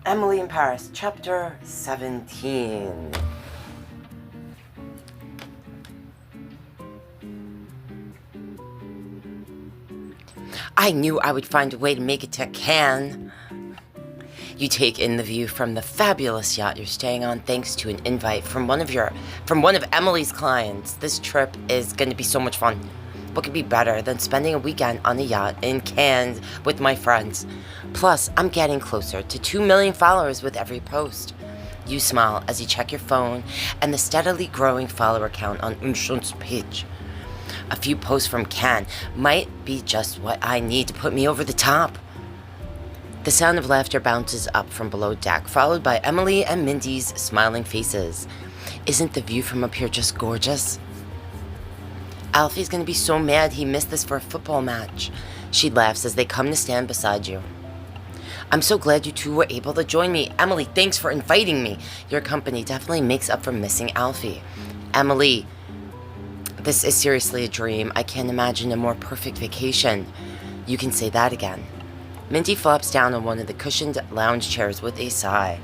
Emily in Paris, Chapter 17. I knew I would find a way to make it to Cannes. You take in the view from the fabulous yacht you're staying on thanks to an invite from one of Emily's clients. This trip is going to be so much fun. What could be better than spending a weekend on a yacht in Cannes with my friends? Plus, I'm getting closer to 2 million followers with every post. You smile as you check your phone and the steadily growing follower count on Umshun's page. A few posts from Cannes might be just what I need to put me over the top. The sound of laughter bounces up from below deck, followed by Emily and Mindy's smiling faces. Isn't the view from up here just gorgeous? Alfie's gonna be so mad he missed this for a football match. She laughs as they come to stand beside you. I'm so glad you two were able to join me. Emily, thanks for inviting me. Your company definitely makes up for missing Alfie. Emily, this is seriously a dream. I can't imagine a more perfect vacation. You can say that again. Mindy flops down on one of the cushioned lounge chairs with a sigh.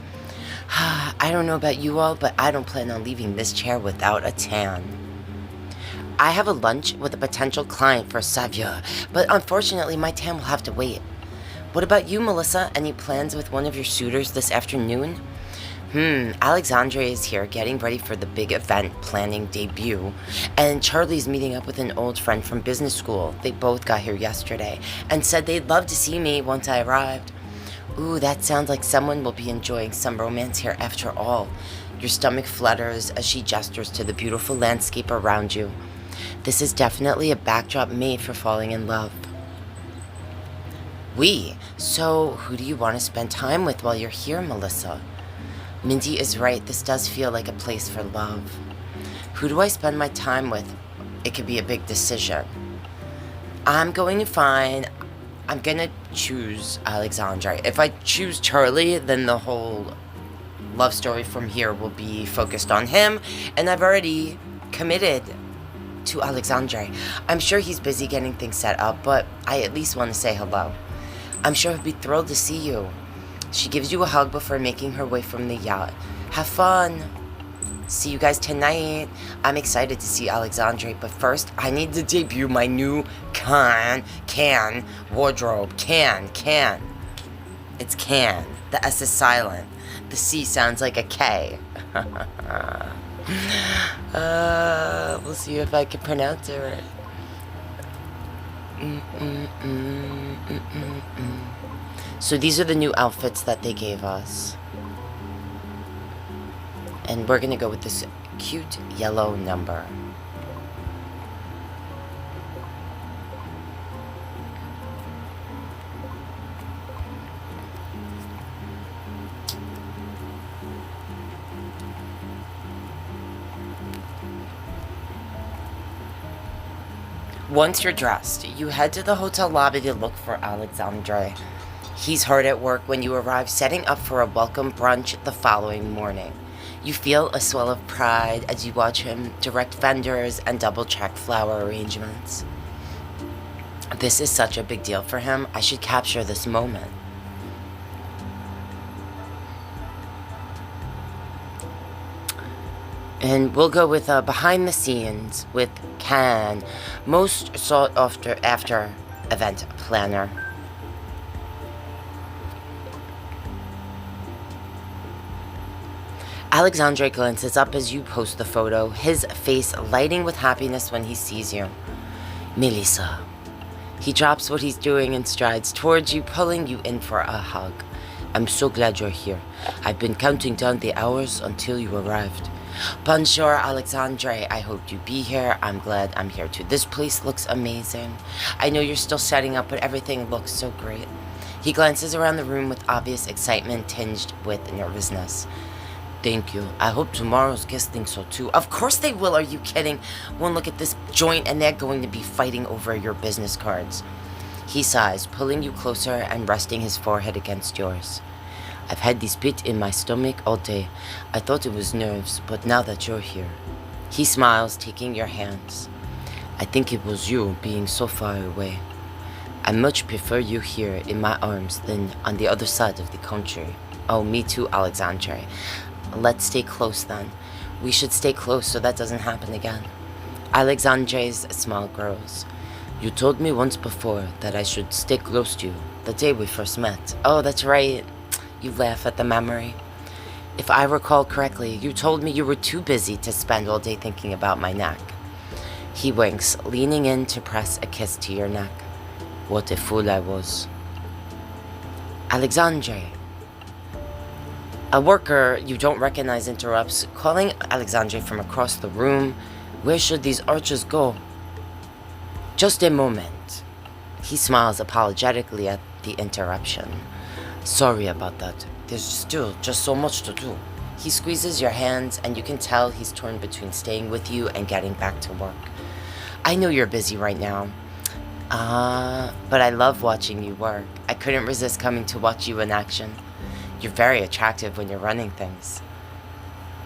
I don't know about you all, but I don't plan on leaving this chair without a tan. I have a lunch with a potential client for Savia, but unfortunately my tan will have to wait. What about you, Melissa? Any plans with one of your suitors this afternoon? Alexandre is here getting ready for the big event planning debut, and Charlie's meeting up with an old friend from business school. They both got here yesterday and said they'd love to see me once I arrived. Ooh, that sounds like someone will be enjoying some romance here after all. Your stomach flutters as she gestures to the beautiful landscape around you. This is definitely a backdrop made for falling in love. So who do you want to spend time with while you're here, Melissa? Mindy is right, this does feel like a place for love. Who do I spend my time with? It could be a big decision. I'm going to choose Alexandre. If I choose Charlie, then the whole love story from here will be focused on him, and I've already committed to Alexandre. I'm sure he's busy getting things set up, but I at least want to say hello. I'm sure he'll be thrilled to see you. She gives you a hug before making her way from the yacht. Have fun. See you guys tonight. I'm excited to see Alexandre, but first I need to debut my new can wardrobe. Can. It's can. The S is silent. The C sounds like a K. We'll see if I can pronounce it right. So these are the new outfits that they gave us. And we're gonna go with this cute yellow number. Once you're dressed, you head to the hotel lobby to look for Alexandre. He's hard at work when you arrive, setting up for a welcome brunch the following morning. You feel a swell of pride as you watch him direct vendors and double-check flower arrangements. This is such a big deal for him. I should capture this moment. And we'll go with behind the scenes with Can, most sought after event planner. Alexandre glances up as you post the photo, his face lighting with happiness when he sees you. Melissa. He drops what he's doing and strides towards you, pulling you in for a hug. I'm so glad you're here. I've been counting down the hours until you arrived. Bonjour, Alexandre. I hoped you'd be here. I'm glad I'm here too. This place looks amazing. I know you're still setting up, but everything looks so great. He glances around the room with obvious excitement tinged with nervousness. Thank you. I hope tomorrow's guests think so too. Of course they will. Are you kidding? One look at this joint and they're going to be fighting over your business cards. He sighs, pulling you closer and resting his forehead against yours. I've had this pit in my stomach all day. I thought it was nerves, but now that you're here. He smiles, taking your hands. I think it was you being so far away. I much prefer you here in my arms than on the other side of the country. Oh, me too, Alexandre. Let's stay close then. We should stay close so that doesn't happen again. Alexandre's smile grows. You told me once before that I should stay close to you, the day we first met. Oh, that's right. You laugh at the memory. If I recall correctly, you told me you were too busy to spend all day thinking about my neck. He winks, leaning in to press a kiss to your neck. What a fool I was. Alexandre. A worker you don't recognize interrupts, calling Alexandre from across the room. Where should these archers go? Just a moment. He smiles apologetically at the interruption. Sorry about that. There's still just so much to do. He squeezes your hands, and you can tell he's torn between staying with you and getting back to work. I know you're busy right now. But I love watching you work. I couldn't resist coming to watch you in action. You're very attractive when you're running things.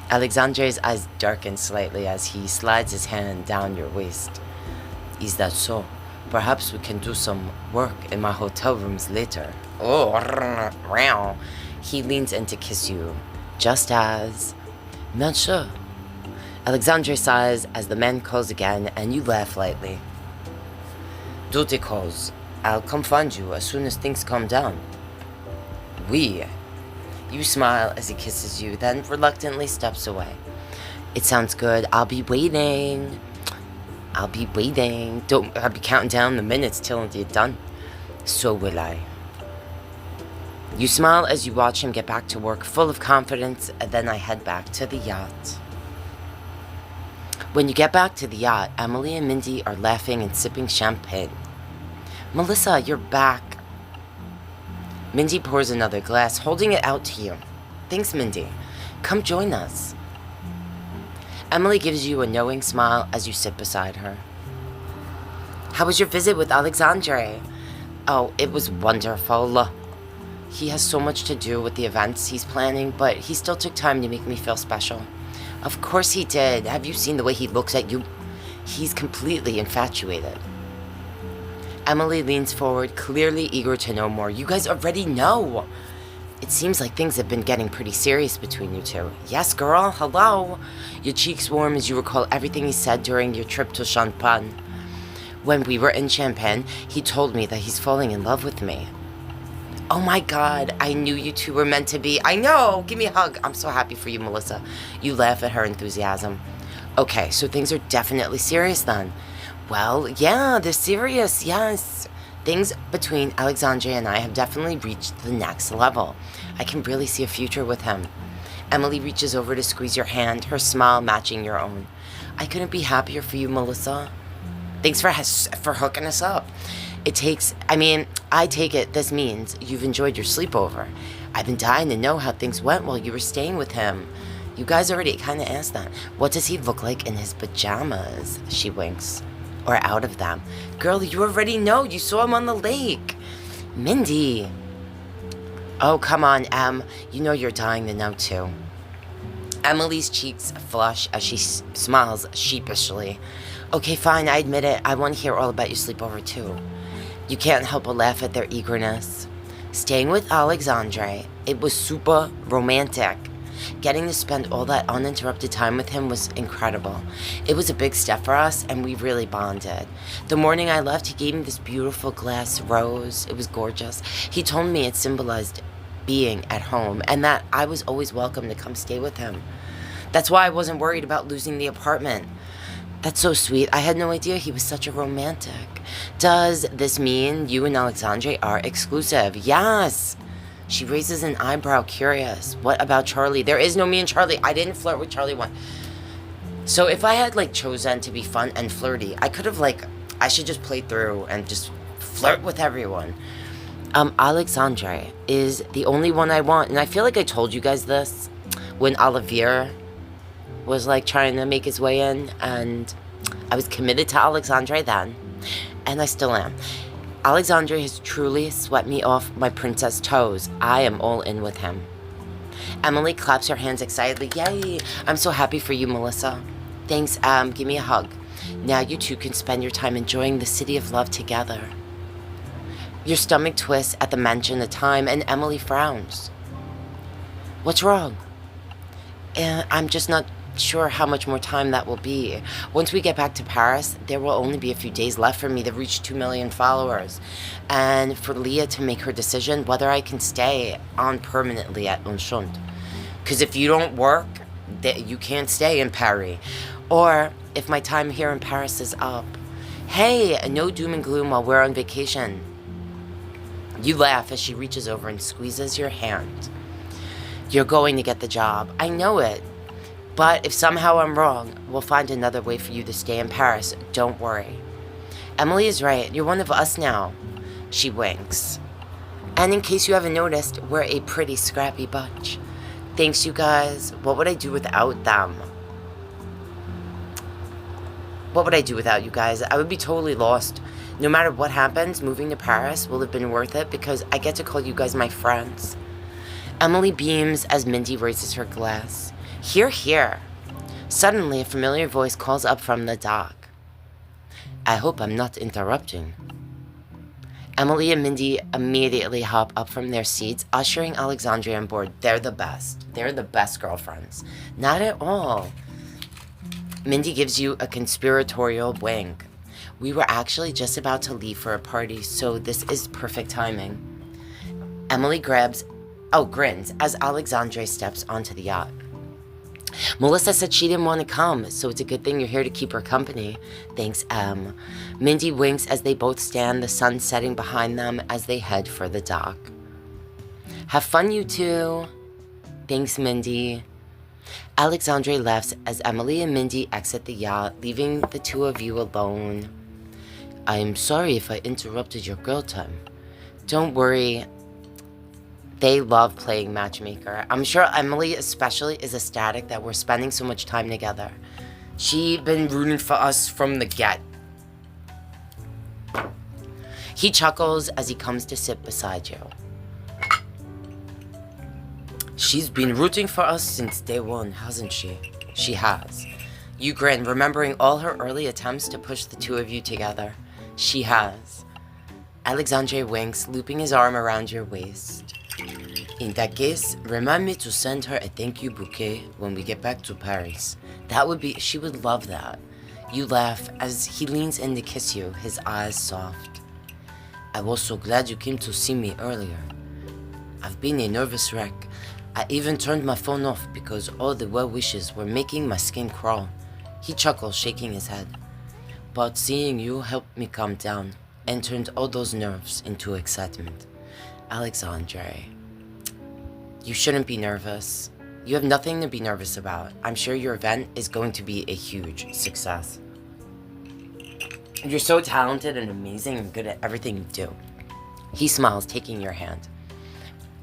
Alexandre's eyes darken slightly as he slides his hand down your waist. Is that so? Perhaps we can do some work in my hotel rooms later. Oh, row. He leans in to kiss you, just as... Monsieur. Alexandre sighs as the man calls again, and you laugh lightly. Duty calls. I'll come find you as soon as things calm down. Oui. You smile as he kisses you, then reluctantly steps away. It sounds good. I'll be waiting. I'll be counting down the minutes till you're done. So will I. You smile as you watch him get back to work, full of confidence, and then I head back to the yacht. When you get back to the yacht, Emily and Mindy are laughing and sipping champagne. Melissa, you're back. Mindy pours another glass, holding it out to you. Thanks, Mindy. Come join us. Emily gives you a knowing smile as you sit beside her. How was your visit with Alexandre? Oh, it was wonderful. He has so much to do with the events he's planning, but he still took time to make me feel special. Of course he did. Have you seen the way he looks at you? He's completely infatuated. Emily leans forward, clearly eager to know more. You guys already know. It seems like things have been getting pretty serious between you two. Yes, girl, hello. Your cheeks warm as you recall everything he said during your trip to Champagne. When we were in Champagne, he told me that he's falling in love with me. Oh my God, I knew you two were meant to be. I know, give me a hug. I'm so happy for you, Melissa. You laugh at her enthusiasm. Okay, so things are definitely serious then. Well, yeah, they're serious, yes. Things between Alexandre and I have definitely reached the next level. I can really see a future with him. Emily reaches over to squeeze your hand, her smile matching your own. I couldn't be happier for you, Melissa. Thanks for hooking us up. I take it this means you've enjoyed your sleepover. I've been dying to know how things went while you were staying with him. You guys already kind of asked that. What does he look like in his pajamas? She winks. Or out of them. Girl, you already know. You saw him on the lake. Mindy. Oh, come on, Em. You know you're dying to know, too. Emily's cheeks flush as she smiles sheepishly. Okay, fine, I admit it. I want to hear all about your sleepover, too. You can't help but laugh at their eagerness. Staying with Alexandre, it was super romantic. Getting to spend all that uninterrupted time with him was incredible. It was a big step for us, and we really bonded. The morning I left, he gave me this beautiful glass rose. It was gorgeous. He told me it symbolized being at home, and that I was always welcome to come stay with him. That's why I wasn't worried about losing the apartment. That's so sweet. I had no idea he was such a romantic. Does this mean you and Alexandre are exclusive? Yes. She raises an eyebrow, curious. What about Charlie? There is no me and Charlie. I didn't flirt with Charlie once. So if I had, chosen to be fun and flirty, I could have, I should just play through and just flirt with everyone. Alexandre is the only one I want. And I feel like I told you guys this when Olivier was, trying to make his way in. And I was committed to Alexandre then. And I still am. Alexandre has truly swept me off my princess toes. I am all in with him. Emily claps her hands excitedly. Yay! I'm so happy for you, Melissa. Thanks, give me a hug. Now you two can spend your time enjoying the city of love together. Your stomach twists at the mention of time, and Emily frowns. What's wrong? And I'm just not sure how much more time that will be. Once we get back to Paris, there will only be a few days left for me to reach 2 million followers. And for Leah to make her decision whether I can stay on permanently at Unschund. Because if you don't work, you can't stay in Paris. Or if my time here in Paris is up. Hey, no doom and gloom while we're on vacation. You laugh as she reaches over and squeezes your hand. You're going to get the job. I know it. But if somehow I'm wrong, we'll find another way for you to stay in Paris. Don't worry. Emily is right. You're one of us now. She winks. And in case you haven't noticed, we're a pretty scrappy bunch. Thanks, you guys. What would I do without them? What would I do without you guys? I would be totally lost. No matter what happens, moving to Paris will have been worth it because I get to call you guys my friends. Emily beams as Mindy raises her glass. Hear, hear. Suddenly, a familiar voice calls up from the dock. I hope I'm not interrupting. Emily and Mindy immediately hop up from their seats, ushering Alexandria on board. They're the best. They're the best girlfriends. Not at all. Mindy gives you a conspiratorial wink. We were actually just about to leave for a party, so this is perfect timing. Emily grins as Alexandre steps onto the yacht. Melissa said she didn't want to come, so it's a good thing you're here to keep her company. Thanks, Em. Mindy winks as they both stand, the sun setting behind them as they head for the dock. Have fun, you two. Thanks, Mindy. Alexandre laughs as Emily and Mindy exit the yacht, leaving the two of you alone. I'm sorry if I interrupted your girl time. Don't worry. They love playing matchmaker. I'm sure Emily especially is ecstatic that we're spending so much time together. She's been rooting for us from the get. He chuckles as he comes to sit beside you. She's been rooting for us since day one, hasn't she? She has. You grin, remembering all her early attempts to push the two of you together. She has. Alexandre winks, looping his arm around your waist. In that case, remind me to send her a thank you bouquet when we get back to Paris. She would love that. You laugh as he leans in to kiss you, his eyes soft. I was so glad you came to see me earlier. I've been a nervous wreck. I even turned my phone off because all the well wishes were making my skin crawl. He chuckles, shaking his head. But seeing you helped me calm down and turned all those nerves into excitement. Alexandre, you shouldn't be nervous. You have nothing to be nervous about. I'm sure your event is going to be a huge success. You're so talented and amazing and good at everything you do. He smiles, taking your hand.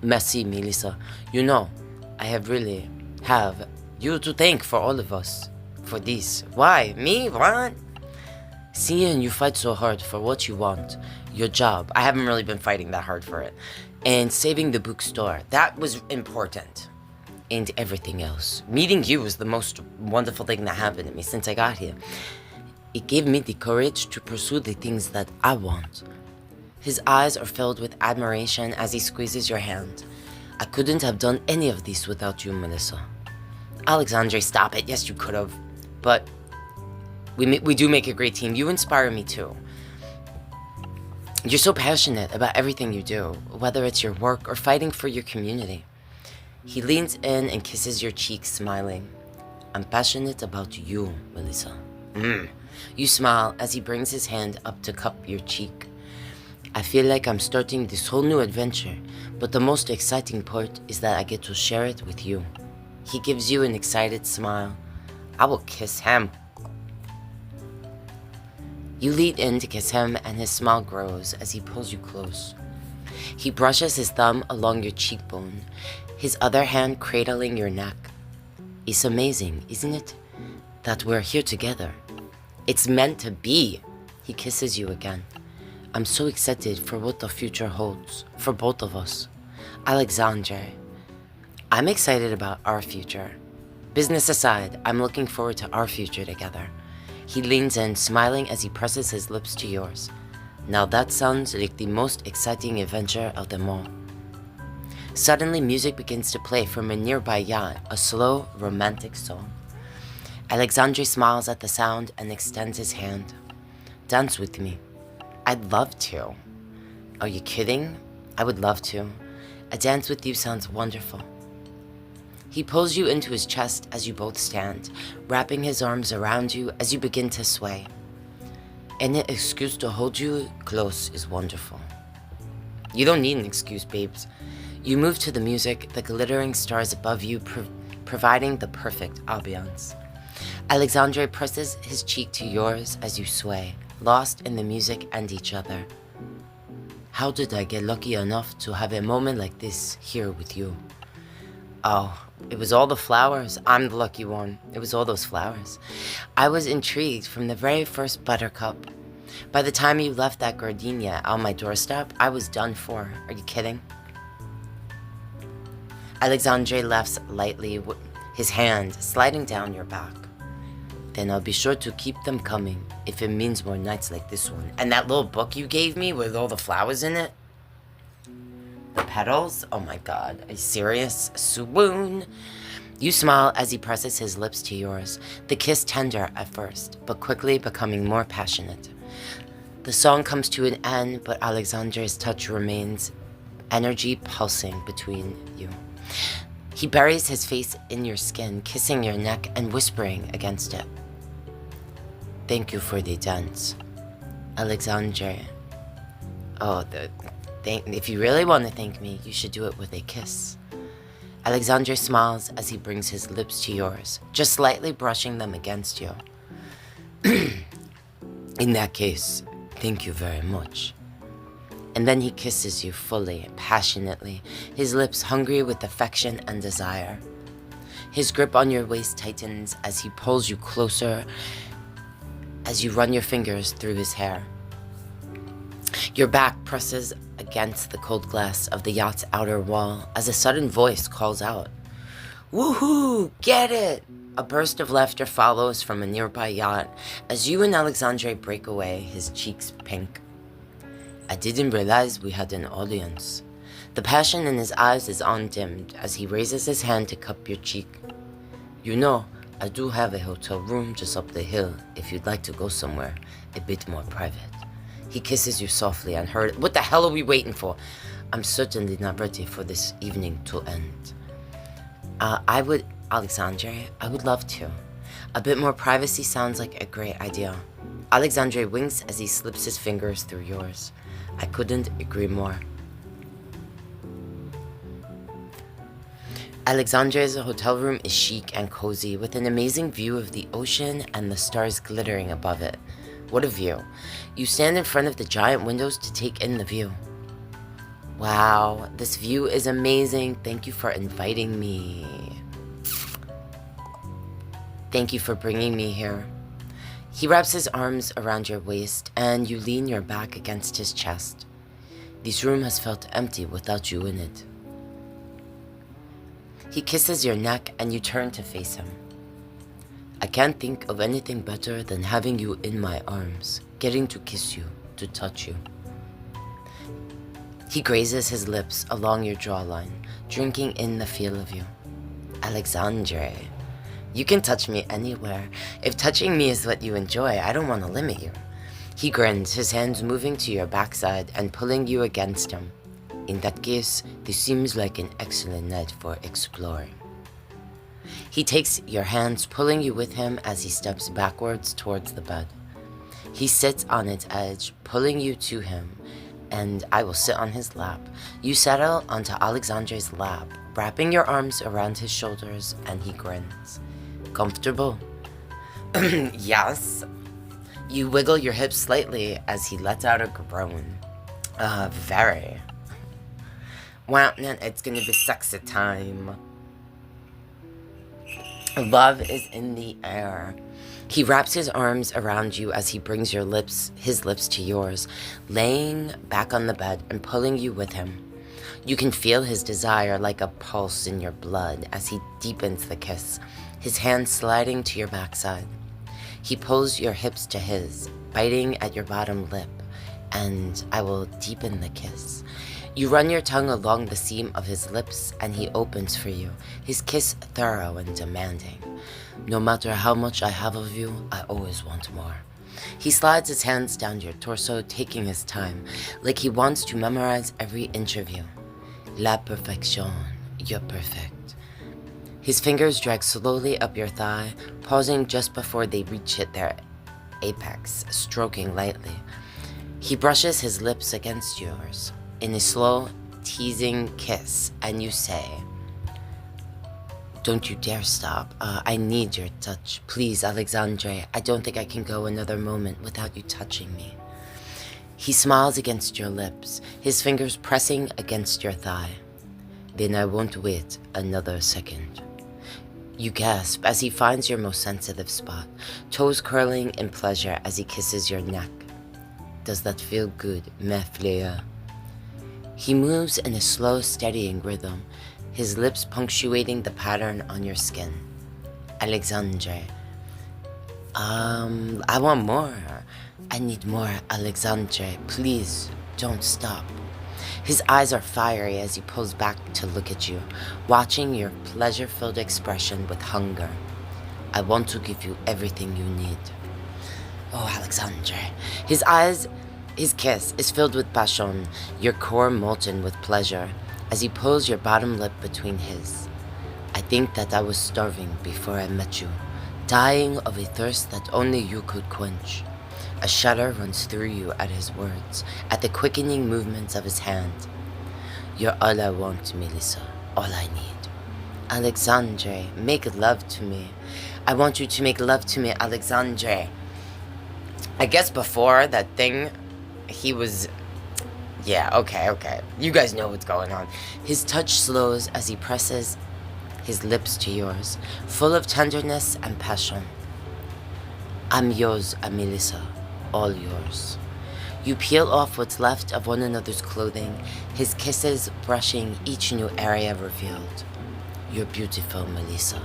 Merci, Melissa. You know, I really have you to thank for all of us. For this. Why? Me? What? Seeing you fight so hard for what you want, your job. I haven't really been fighting that hard for it. And saving the bookstore. That was important. And everything else. Meeting you was the most wonderful thing that happened to me since I got here. It gave me the courage to pursue the things that I want. His eyes are filled with admiration as he squeezes your hand. I couldn't have done any of this without you, Melissa. Alexandre, stop it. Yes, you could have. But we do make a great team. You inspire me too. You're so passionate about everything you do, whether it's your work or fighting for your community. He leans in and kisses your cheek, smiling. I'm passionate about you, Melissa. You smile as he brings his hand up to cup your cheek. I feel like I'm starting this whole new adventure, but the most exciting part is that I get to share it with you. He gives you an excited smile. I will kiss him. You lean in to kiss him and his smile grows as he pulls you close. He brushes his thumb along your cheekbone, his other hand cradling your neck. It's amazing, isn't it? That we're here together. It's meant to be. He kisses you again. I'm so excited for what the future holds for both of us. Alexandre, I'm excited about our future. Business aside, I'm looking forward to our future together. He leans in, smiling as he presses his lips to yours. Now that sounds like the most exciting adventure of them all. Suddenly, music begins to play from a nearby yacht, a slow, romantic song. Alexandre smiles at the sound and extends his hand. Dance with me. I'd love to. Are you kidding? I would love to. A dance with you sounds wonderful. He pulls you into his chest as you both stand, wrapping his arms around you as you begin to sway. Any excuse to hold you close is wonderful. You don't need an excuse, babes. You move to the music, the glittering stars above you providing the perfect ambiance. Alexandre presses his cheek to yours as you sway, lost in the music and each other. How did I get lucky enough to have a moment like this here with you? Oh, it was all the flowers. I'm the lucky one. It was all those flowers. I was intrigued from the very first buttercup. By the time you left that gardenia on my doorstep, I was done for. Are you kidding? Alexandre laughs lightly, his hand sliding down your back. Then I'll be sure to keep them coming if it means more nights like this one. And that little book you gave me with all the flowers in it? The petals? Oh my god. Are you serious? Swoon. You smile as he presses his lips to yours, the kiss tender at first, but quickly becoming more passionate. The song comes to an end, but Alexandre's touch remains, energy pulsing between you. He buries his face in your skin, kissing your neck and whispering against it. Thank you for the dance, Alexandre. Oh, if you really want to thank me, you should do it with a kiss. Alexandre smiles as he brings his lips to yours, just slightly brushing them against you. In that case, thank you very much. And then he kisses you fully, passionately, his lips hungry with affection and desire. His grip on your waist tightens as he pulls you closer as you run your fingers through his hair. Your back presses against the cold glass of the yacht's outer wall as a sudden voice calls out, "Woohoo! Get it!" A burst of laughter follows from a nearby yacht as you and Alexandre break away, his cheeks pink. I didn't realize we had an audience. The passion in his eyes is undimmed as he raises his hand to cup your cheek. You know, I do have a hotel room just up the hill if you'd like to go somewhere a bit more private. He kisses you softly and hurriedly. What the hell are we waiting for? I'm certainly not ready for this evening to end. Alexandre, I would love to. A bit more privacy sounds like a great idea. Alexandre winks as he slips his fingers through yours. I couldn't agree more. Alexandre's hotel room is chic and cozy with an amazing view of the ocean and the stars glittering above it. What a view. You stand in front of the giant windows to take in the view. Wow, this view is amazing. Thank you for inviting me. Thank you for bringing me here. He wraps his arms around your waist and you lean your back against his chest. This room has felt empty without you in it. He kisses your neck and you turn to face him. I can't think of anything better than having you in my arms, getting to kiss you, to touch you. He grazes his lips along your jawline, drinking in the feel of you. Alexandre, you can touch me anywhere. If touching me is what you enjoy, I don't want to limit you. He grins, his hands moving to your backside and pulling you against him. In that case, this seems like an excellent night for exploring. He takes your hands, pulling you with him as he steps backwards towards the bed. He sits on its edge, pulling you to him, and I will sit on his lap. You settle onto Alexandre's lap, wrapping your arms around his shoulders, and he grins. Comfortable? Yes. You wiggle your hips slightly as he lets out a groan. Very. Well, it's gonna be sexy time. Love is in the air. He wraps his arms around you as he brings his lips to yours, laying back on the bed and pulling you with him. You can feel his desire like a pulse in your blood as he deepens the kiss, his hand sliding to your backside. He pulls your hips to his, biting at your bottom lip, and I will deepen the kiss. You run your tongue along the seam of his lips, and he opens for you, his kiss thorough and demanding. No matter how much I have of you, I always want more. He slides his hands down your torso, taking his time, like he wants to memorize every inch of you. La perfection, you're perfect. His fingers drag slowly up your thigh, pausing just before they reach their apex, stroking lightly. He brushes his lips against yours in a slow, teasing kiss, and you say, "Don't you dare stop. I need your touch. Please, Alexandre, I don't think I can go another moment without you touching me." He smiles against your lips, his fingers pressing against your thigh. "Then I won't wait another second." You gasp as he finds your most sensitive spot, toes curling in pleasure as he kisses your neck. "Does that feel good, mes fleurs?" He moves in a slow, steadying rhythm, his lips punctuating the pattern on your skin. "Alexandre, I want more. I need more, Alexandre. Please, don't stop." His eyes are fiery as he pulls back to look at you, watching your pleasure-filled expression with hunger. "I want to give you everything you need." Oh, Alexandre. His kiss is filled with passion, your core molten with pleasure, as he pulls your bottom lip between his. "I think that I was starving before I met you, dying of a thirst that only you could quench." A shudder runs through you at his words, at the quickening movements of his hand. "You're all I want, Melissa, all I need." "Alexandre, make love to me. I want you to make love to me, Alexandre." I guess before that thing, he was... Yeah, okay. You guys know what's going on. His touch slows as he presses his lips to yours, full of tenderness and passion. "I'm yours, Melissa, all yours." You peel off what's left of one another's clothing, his kisses brushing each new area revealed. "You're beautiful, Melissa."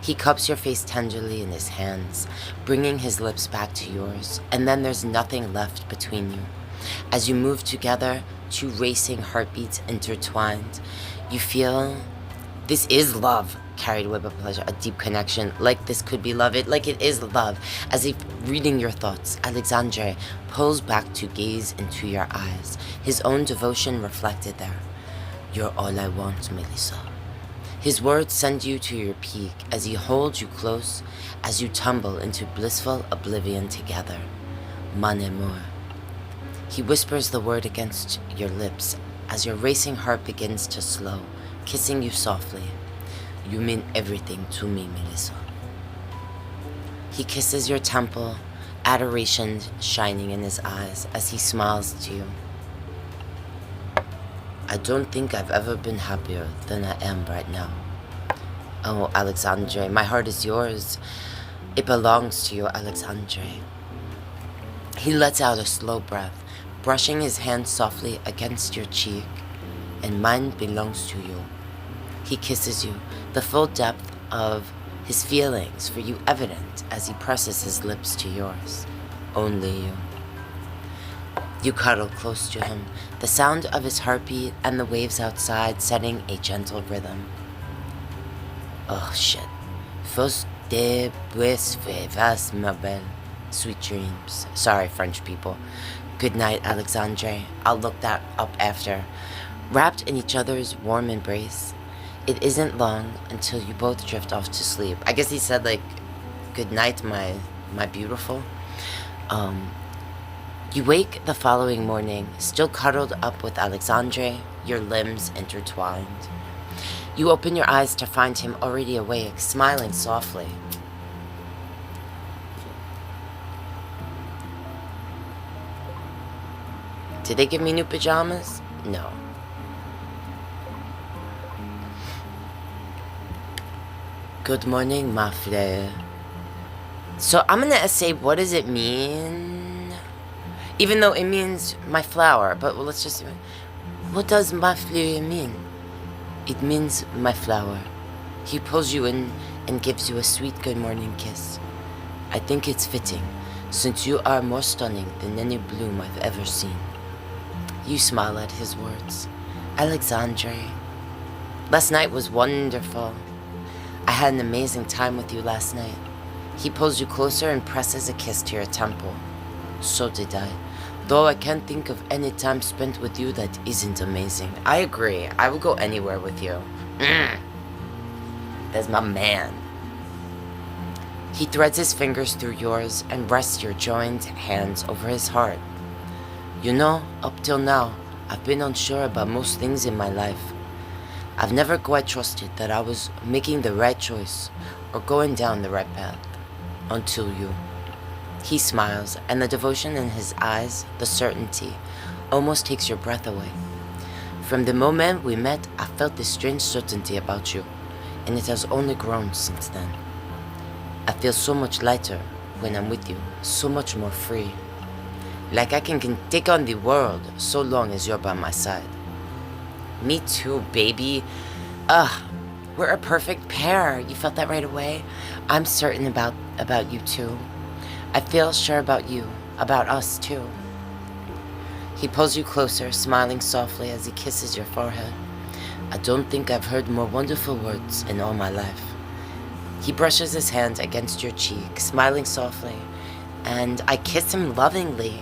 He cups your face tenderly in his hands, bringing his lips back to yours, and then there's nothing left between you. As you move together, two racing heartbeats intertwined, you feel this is love, carried away by pleasure, a deep connection, like this could be love, like it is love. As if reading your thoughts, Alexandre pulls back to gaze into your eyes, his own devotion reflected there. "You're all I want, Melissa." His words send you to your peak as he holds you close, as you tumble into blissful oblivion together. "Mon amour." He whispers the word against your lips as your racing heart begins to slow, kissing you softly. "You mean everything to me, Melissa." He kisses your temple, adoration shining in his eyes as he smiles to you. "I don't think I've ever been happier than I am right now." "Oh, Alexandre, my heart is yours. It belongs to you, Alexandre." He lets out a slow breath, brushing his hand softly against your cheek. "And mine belongs to you." He kisses you, the full depth of his feelings for you evident as he presses his lips to yours. "Only you." You cuddle close to him, the sound of his heartbeat and the waves outside setting a gentle rhythm. Oh shit. Fos de pues vas ma belle. Sweet dreams. Sorry, French people. Good night, Alexandre. I'll look that up after. Wrapped in each other's warm embrace, it isn't long until you both drift off to sleep. I guess he said, like, good night, my beautiful. You wake the following morning, still cuddled up with Alexandre, your limbs intertwined. You open your eyes to find him already awake, smiling softly. Did they give me new pajamas? No. Good morning, ma fleur. So I'm gonna say, what does it mean? Even though it means my flower, but let's just... What does ma fleur mean? It means my flower. He pulls you in and gives you a sweet good morning kiss. I think it's fitting since you are more stunning than any bloom I've ever seen. You smile at his words. Alexandre, last night was wonderful. I had an amazing time with you last night. He pulls you closer and presses a kiss to your temple. So did I. Though I can't think of any time spent with you that isn't amazing. I agree. I will go anywhere with you. That's my man. He threads his fingers through yours and rests your joined hands over his heart. You know, up till now, I've been unsure about most things in my life. I've never quite trusted that I was making the right choice or going down the right path. Until you. He smiles, and the devotion in his eyes, the certainty, almost takes your breath away. From the moment we met, I felt this strange certainty about you, and it has only grown since then. I feel so much lighter when I'm with you, so much more free. Like I can take on the world so long as you're by my side. Me too, baby. We're a perfect pair. You felt that right away? I'm certain about you too. I feel sure about you, about us too. He pulls you closer, smiling softly as he kisses your forehead. I don't think I've heard more wonderful words in all my life. He brushes his hand against your cheek, smiling softly, and I kiss him lovingly.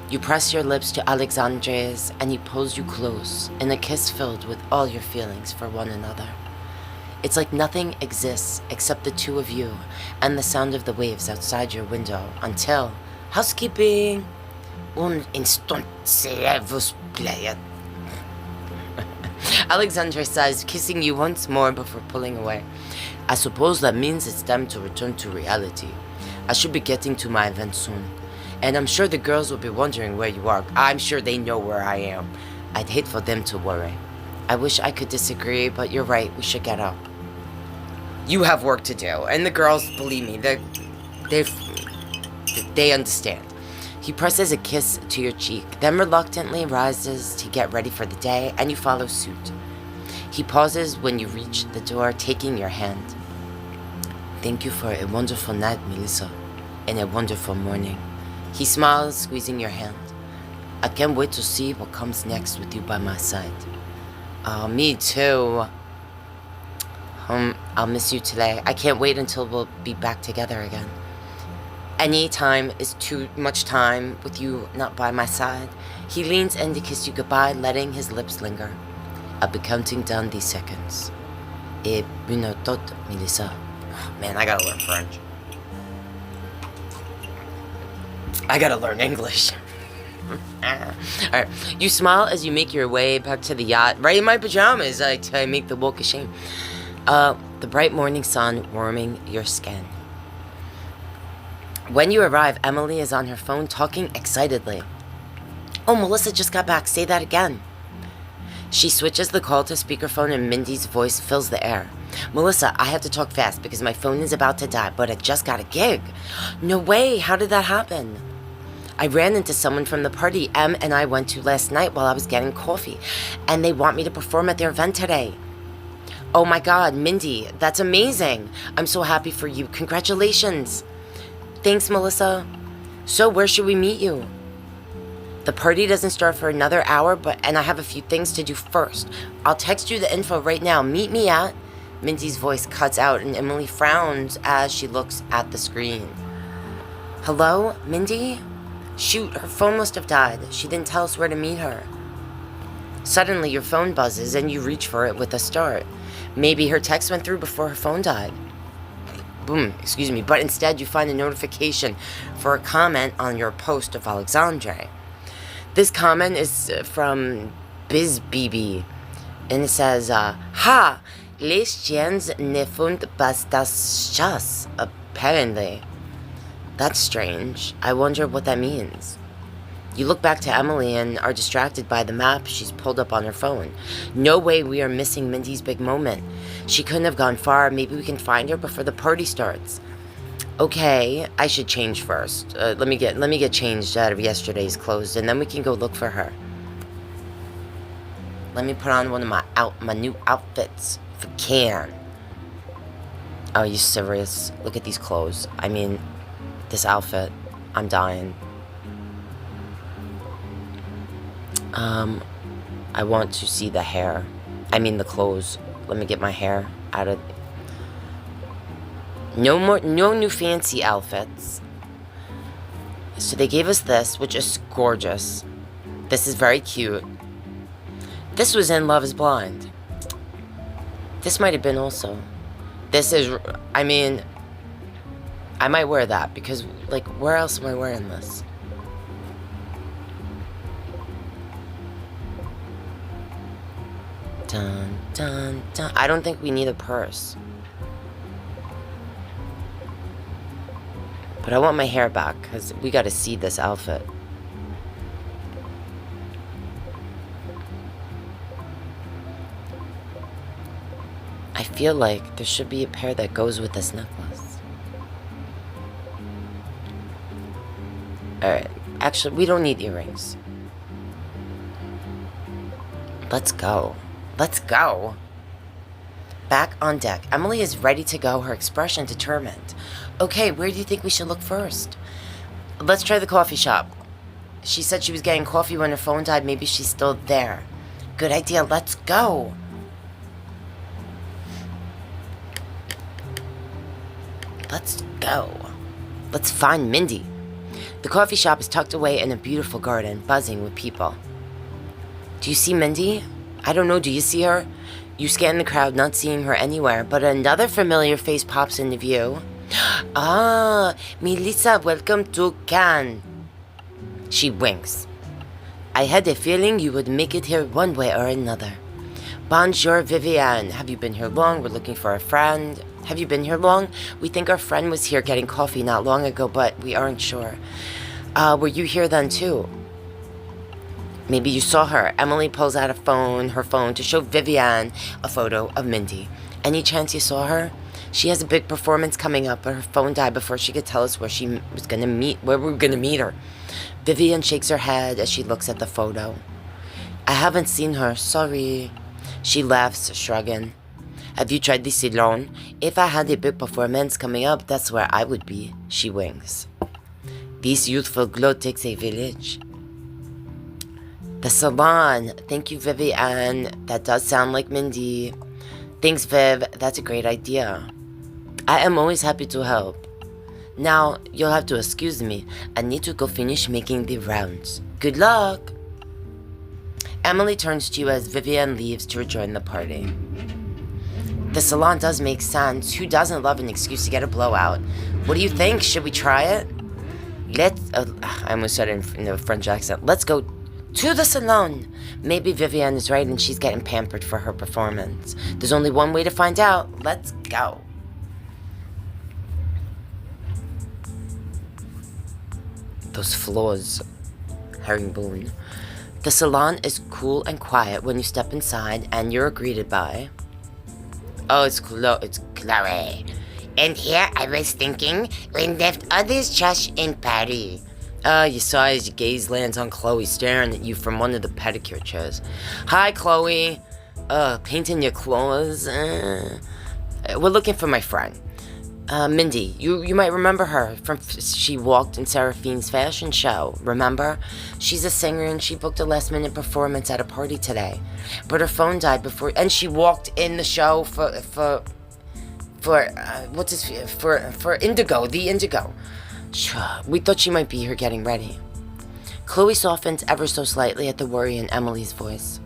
You press your lips to Alexandre's, and he pulls you close in a kiss filled with all your feelings for one another. It's like nothing exists except the two of you and the sound of the waves outside your window until... Housekeeping! Un instante vos play. Alexandre sighs, kissing you once more before pulling away. I suppose that means it's time to return to reality. I should be getting to my event soon. And I'm sure the girls will be wondering where you are. I'm sure they know where I am. I'd hate for them to worry. I wish I could disagree, but you're right, we should get up. You have work to do, and the girls, believe me, they understand. He presses a kiss to your cheek, then reluctantly rises to get ready for the day, and you follow suit. He pauses when you reach the door, taking your hand. Thank you for a wonderful night, Melissa, and a wonderful morning. He smiles, squeezing your hand. I can't wait to see what comes next with you by my side. Me too. I'll miss you today. I can't wait until we'll be back together again. Any time is too much time with you not by my side. He leans in to kiss you goodbye, letting his lips linger. I'll be counting down these seconds. Et une tot, Melissa. Oh, man, I gotta learn French. I gotta learn English. Alright, you smile as you make your way back to the yacht, right in my pajamas. I make the walk of shame. The bright morning sun warming your skin. When you arrive, Emily is on her phone talking excitedly. Oh, Melissa just got back. Say that again. She switches the call to speakerphone and Mindy's voice fills the air. Melissa, I have to talk fast because my phone is about to die, but I just got a gig. No way. How did that happen? I ran into someone from the party Em and I went to last night while I was getting coffee, and they want me to perform at their event today. Oh my God, Mindy, that's amazing. I'm so happy for you. Congratulations. Thanks, Melissa. So where should we meet you? The party doesn't start for another hour, and I have a few things to do first. I'll text you the info right now. Meet me at... Mindy's voice cuts out and Emily frowns as she looks at the screen. Hello, Mindy? Shoot, her phone must have died. She didn't tell us where to meet her. Suddenly, your phone buzzes and you reach for it with a start. Maybe her text went through before her phone died. Boom, excuse me, but instead you find a notification for a comment on your post of Alexandre. This comment is from BizBB, and it says, Ha! Les chiens ne font pas ta chasse, apparently. That's strange. I wonder what that means. You look back to Emily and are distracted by the map she's pulled up on her phone. No way we are missing Mindy's big moment. She couldn't have gone far. Maybe we can find her before the party starts. Okay, I should change first. Let me get changed out of yesterday's clothes, and then we can go look for her. Let me put on one of my new outfits if I can. Are you serious? Look at these clothes. I mean, this outfit. I'm dying. I want to see the hair. I mean the clothes. Let me get my hair out of... No new fancy outfits. So they gave us this, which is gorgeous. This is very cute. This was in Love is Blind. This might have been also. This is, I mean, I might wear that because, like, where else am I wearing this? Dun, dun, dun. I don't think we need a purse. But I want my hair back because we got to see this outfit. I feel like there should be a pair that goes with this necklace. Alright, actually, we don't need earrings. Let's go. Let's go. Back on deck. Emily is ready to go, her expression determined. Okay, where do you think we should look first? Let's try the coffee shop. She said she was getting coffee when her phone died. Maybe she's still there. Good idea. Let's go. Let's go. Let's find Mindy. The coffee shop is tucked away in a beautiful garden, buzzing with people. Do you see Mindy? I don't know, do you see her? You scan the crowd, not seeing her anywhere, but another familiar face pops into view. Ah, Melissa, welcome to Cannes. She winks. I had a feeling you would make it here one way or another. Bonjour, Viviane. Have you been here long? We're looking for a friend. Have you been here long? We think our friend was here getting coffee not long ago, but we aren't sure. Were you here then too? Maybe you saw her. Emily pulls out her phone to show Viviane a photo of Mindy. Any chance you saw her? She has a big performance coming up, but her phone died before she could tell us where we were gonna meet her. Viviane shakes her head as she looks at the photo. I haven't seen her, sorry. She laughs, shrugging. Have you tried the salon? If I had a big performance coming up, that's where I would be. She winks. This youthful glow takes a village. The salon. Thank you, Viviane. That does sound like Mindy. Thanks, Viv. That's a great idea. I am always happy to help. Now, you'll have to excuse me. I need to go finish making the rounds. Good luck. Emily turns to you as Viviane leaves to rejoin the party. The salon does make sense. Who doesn't love an excuse to get a blowout? What do you think? Should we try it? I almost said it in a French accent. Let's go to the salon. Maybe Viviane is right and she's getting pampered for her performance. There's only one way to find out. Let's go. Those floors. Herringbone. The salon is cool and quiet when you step inside and you're greeted by... Oh, it's Chloe. And here I was thinking, we left all this trash in Paris. You saw as your gaze lands on Chloe staring at you from one of the pedicure chairs. Hi, Chloe. Painting your clothes. We're looking for my friend. Mindy, you might remember her from she walked in Seraphine's fashion show, remember? She's a singer and she booked a last-minute performance at a party today. But her phone died before, and she walked in the show for Indigo, the Indigo. We thought she might be here getting ready. Chloe softens ever so slightly at the worry in Emily's voice.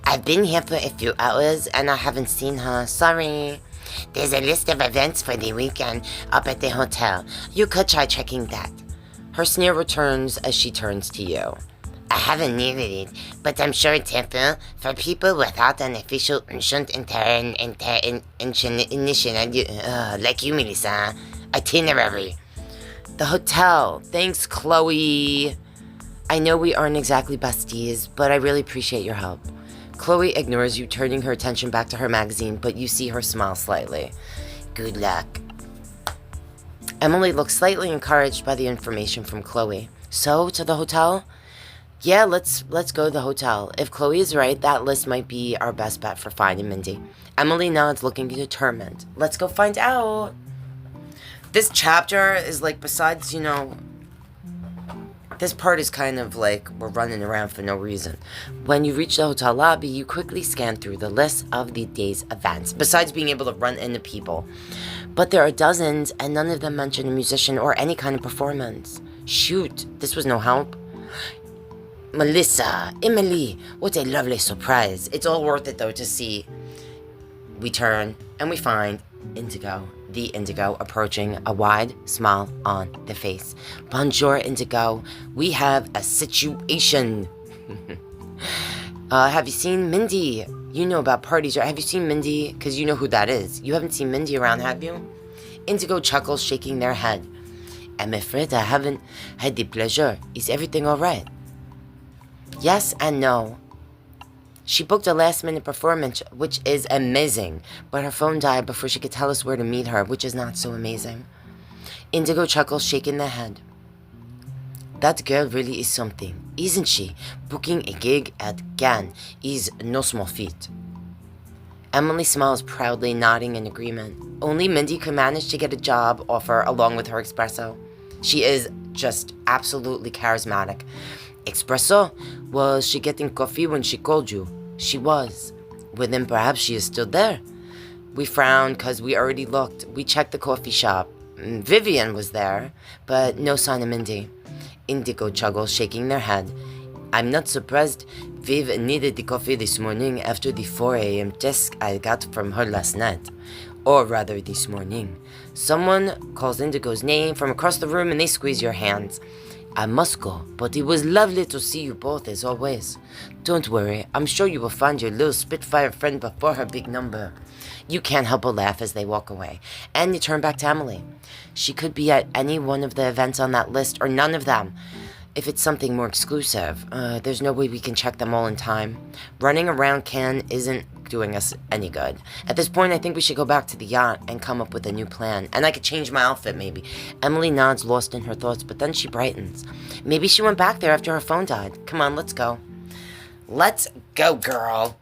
I've been here for a few hours and I haven't seen her, sorry. There's a list of events for the weekend up at the hotel. You could try checking that. Her sneer returns as she turns to you. I haven't needed it, but I'm sure it's helpful for people without an official like you, Melissa. Itinerary. The hotel. Thanks, Chloe. I know we aren't exactly besties, but I really appreciate your help. Chloe ignores you, turning her attention back to her magazine, but you see her smile slightly. Good luck. Emily looks slightly encouraged by the information from Chloe. So, to the hotel? Yeah, let's go to the hotel. If Chloe is right, that list might be our best bet for finding Mindy. Emily nods, looking determined. Let's go find out. This chapter is like, besides, This part is kind of like we're running around for no reason. When you reach the hotel lobby, you quickly scan through the list of the day's events, besides being able to run into people. But there are dozens, and none of them mention a musician or any kind of performance. Shoot, this was no help. Melissa, Emily, what a lovely surprise. It's all worth it, though, to see. We turn, and we find Indigo, the Indigo, approaching, a wide smile on the face. Bonjour, Indigo. We have a situation. Have you seen Mindy? You know about parties, right? Have you seen Mindy? Because you know who that is. You haven't seen Mindy around, have you? Indigo chuckles, shaking their head. I'm afraid I haven't had the pleasure. Is everything all right? Yes and no. She booked a last-minute performance, which is amazing, but her phone died before she could tell us where to meet her, which is not so amazing. Indigo chuckles, shaking their head. That girl really is something, isn't she? Booking a gig at Cannes is no small feat. Emily smiles proudly, nodding in agreement. Only Mindy could manage to get a job offer along with her espresso. She is just absolutely charismatic. Espresso? Was she getting coffee when she called you? She was. Well, then perhaps she is still there. We frowned because we already looked. We checked the coffee shop. Vivian was there, but no sign of Mindy. Indigo chuckles, shaking their head. I'm not surprised. Viv needed the coffee this morning after the 4 a.m. text I got from her last night. Or rather, this morning. Someone calls Indigo's name from across the room and they squeeze your hands. I must go, but it was lovely to see you both as always. Don't worry, I'm sure you will find your little Spitfire friend before her big number. You can't help but laugh as they walk away, and you turn back to Emily. She could be at any one of the events on that list, or none of them. If it's something more exclusive, there's no way we can check them all in time. Running around Cannes isn't doing us any good. At this point, I think we should go back to the yacht and come up with a new plan. And I could change my outfit, maybe. Emily nods, lost in her thoughts, but then she brightens. Maybe she went back there after her phone died. Come on, let's go. Let's go, girl.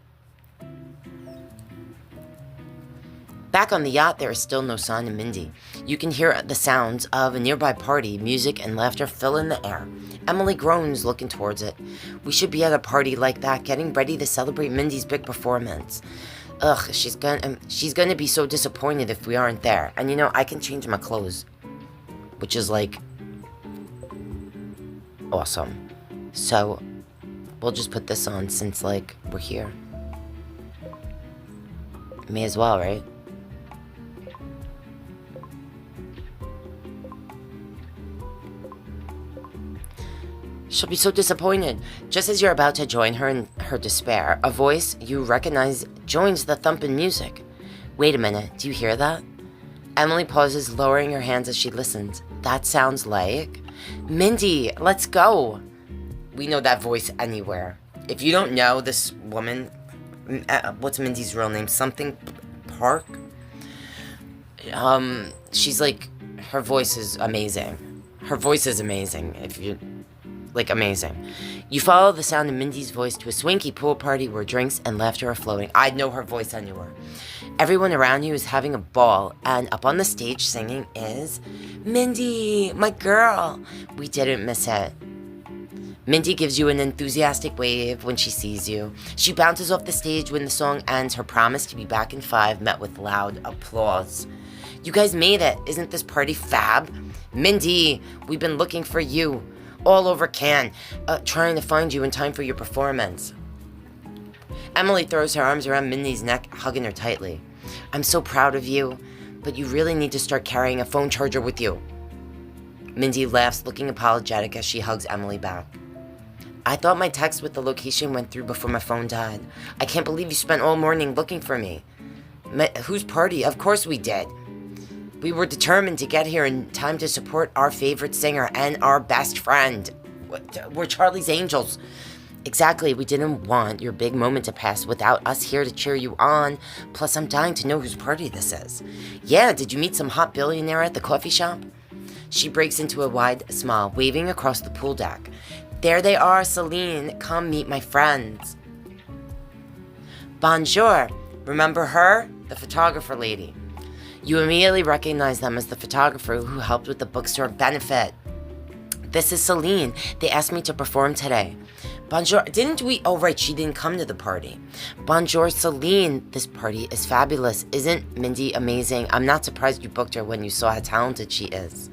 Back on the yacht, there is still no sign of Mindy. You can hear the sounds of a nearby party, music and laughter fill in the air. Emily groans, looking towards it. We should be at a party like that, getting ready to celebrate Mindy's big performance. Ugh, she's gonna be so disappointed if we aren't there. And you know, I can change my clothes, which is like awesome. So we'll just put this on since like we're here. May as well, right? She'll be so disappointed. Just as you're about to join her in her despair, a voice you recognize joins the thumping music. Wait a minute, do you hear that? Emily pauses, lowering her hands as she listens. That sounds like... Mindy, let's go! We know that voice anywhere. If you don't know this woman, what's Mindy's real name? Something Park? She's like, her voice is amazing. Her voice is amazing, if you... Like, amazing. You follow the sound of Mindy's voice to a swanky pool party where drinks and laughter are flowing. I'd know her voice anywhere. Everyone around you is having a ball, and up on the stage singing is Mindy, my girl. We didn't miss it. Mindy gives you an enthusiastic wave when she sees you. She bounces off the stage when the song ends. Her promise to be back in 5 met with loud applause. You guys made it. Isn't this party fab? Mindy, we've been looking for you all over Cannes, trying to find you in time for your performance. Emily throws her arms around Mindy's neck, hugging her tightly. I'm so proud of you, but you really need to start carrying a phone charger with you. Mindy laughs, looking apologetic as she hugs Emily back. I thought my text with the location went through before my phone died. I can't believe you spent all morning looking for me. Whose party? Of course we did. We were determined to get here in time to support our favorite singer and our best friend. We're Charlie's Angels. Exactly, we didn't want your big moment to pass without us here to cheer you on. Plus, I'm dying to know whose party this is. Yeah, did you meet some hot billionaire at the coffee shop? She breaks into a wide smile, waving across the pool deck. There they are, Celine. Come meet my friends. Bonjour. Remember her? The photographer lady. You immediately recognize them as the photographer who helped with the bookstore benefit. This is Celine. They asked me to perform today. Bonjour. Didn't we? Oh, right. She didn't come to the party. Bonjour, Celine. This party is fabulous. Isn't Mindy amazing? I'm not surprised you booked her when you saw how talented she is.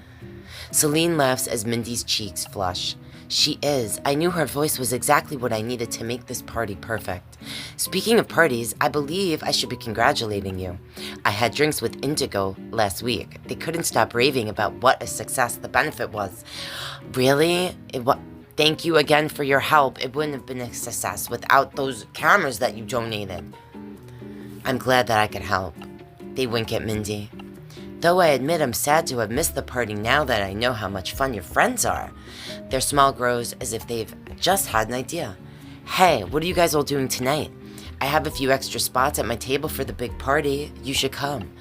Celine laughs as Mindy's cheeks flush. She is. I knew her voice was exactly what I needed to make this party perfect. Speaking of parties, I believe I should be congratulating you. I had drinks with Indigo last week. They couldn't stop raving about what a success the benefit was. Really? Thank you again for your help. It wouldn't have been a success without those cameras that you donated. I'm glad that I could help. They wink at Mindy. Though I admit I'm sad to have missed the party now that I know how much fun your friends are. Their smile grows as if they've just had an idea. Hey, what are you guys all doing tonight? I have a few extra spots at my table for the big party. You should come.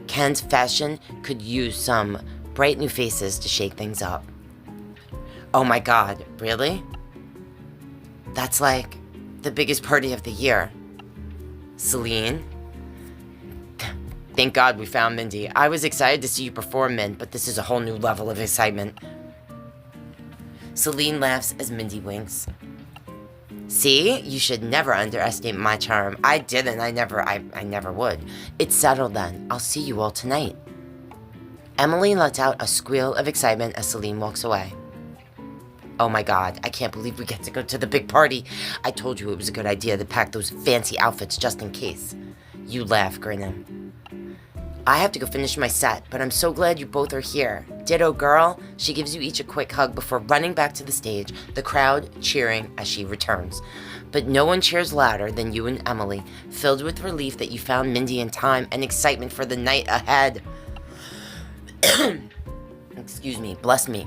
Ken's fashion could use some bright new faces to shake things up. Oh my God, really? That's like the biggest party of the year. Celine? Thank God we found Mindy. I was excited to see you perform, Min, but this is a whole new level of excitement. Celine laughs as Mindy winks. See? You should never underestimate my charm. I didn't. I never would. It's settled then. I'll see you all tonight. Emily lets out a squeal of excitement as Celine walks away. Oh my God, I can't believe we get to go to the big party. I told you it was a good idea to pack those fancy outfits just in case. You laugh, grinning. I have to go finish my set, but I'm so glad you both are here. Ditto, girl. She gives you each a quick hug before running back to the stage, the crowd cheering as she returns. But no one cheers louder than you and Emily, filled with relief that you found Mindy in time and excitement for the night ahead. Excuse me, bless me.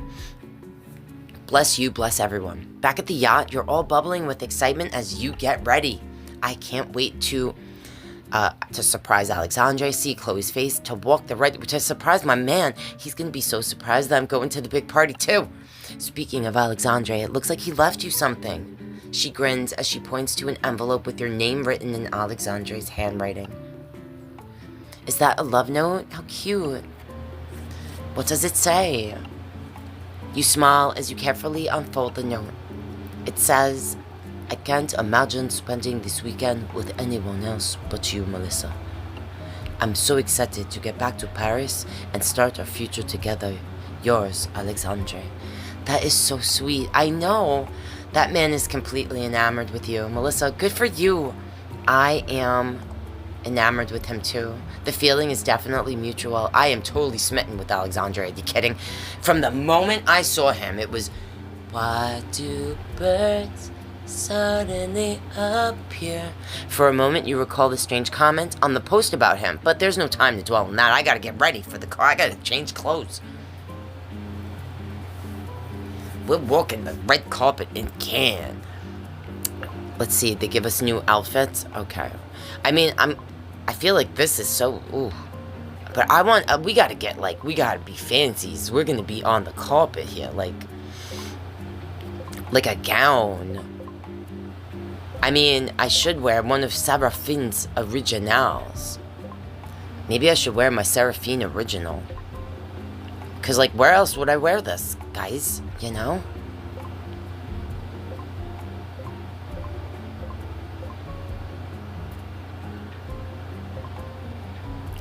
Bless you, bless everyone. Back at the yacht, you're all bubbling with excitement as you get ready. I can't wait to surprise Alexandre, see Chloe's face, to surprise my man. He's gonna be so surprised that I'm going to the big party too. Speaking of Alexandre, it looks like he left you something. She grins as she points to an envelope with your name written in Alexandre's handwriting. Is that a love note? How cute. What does it say? You smile as you carefully unfold the note. It says, I can't imagine spending this weekend with anyone else but you, Melissa. I'm so excited to get back to Paris and start our future together. Yours, Alexandre. That is so sweet. I know. That man is completely enamored with you. Melissa, good for you. I am enamored with him too. The feeling is definitely mutual. I am totally smitten with Alexandre. Are you kidding? From the moment I saw him, it was, why do birds suddenly appear? For a moment, you recall the strange comment on the post about him, but there's no time to dwell on that. I gotta get ready for the car. I gotta change clothes. We're walking the red carpet in Cannes. Let's see, they give us new outfits. Okay. I mean, I feel like this is so, ooh. But I want, we gotta be fancies. We're gonna be on the carpet here, like a gown. I mean, I should wear one of Seraphine's originals. Maybe I should wear my Seraphine original. Because, like, where else would I wear this, guys? You know?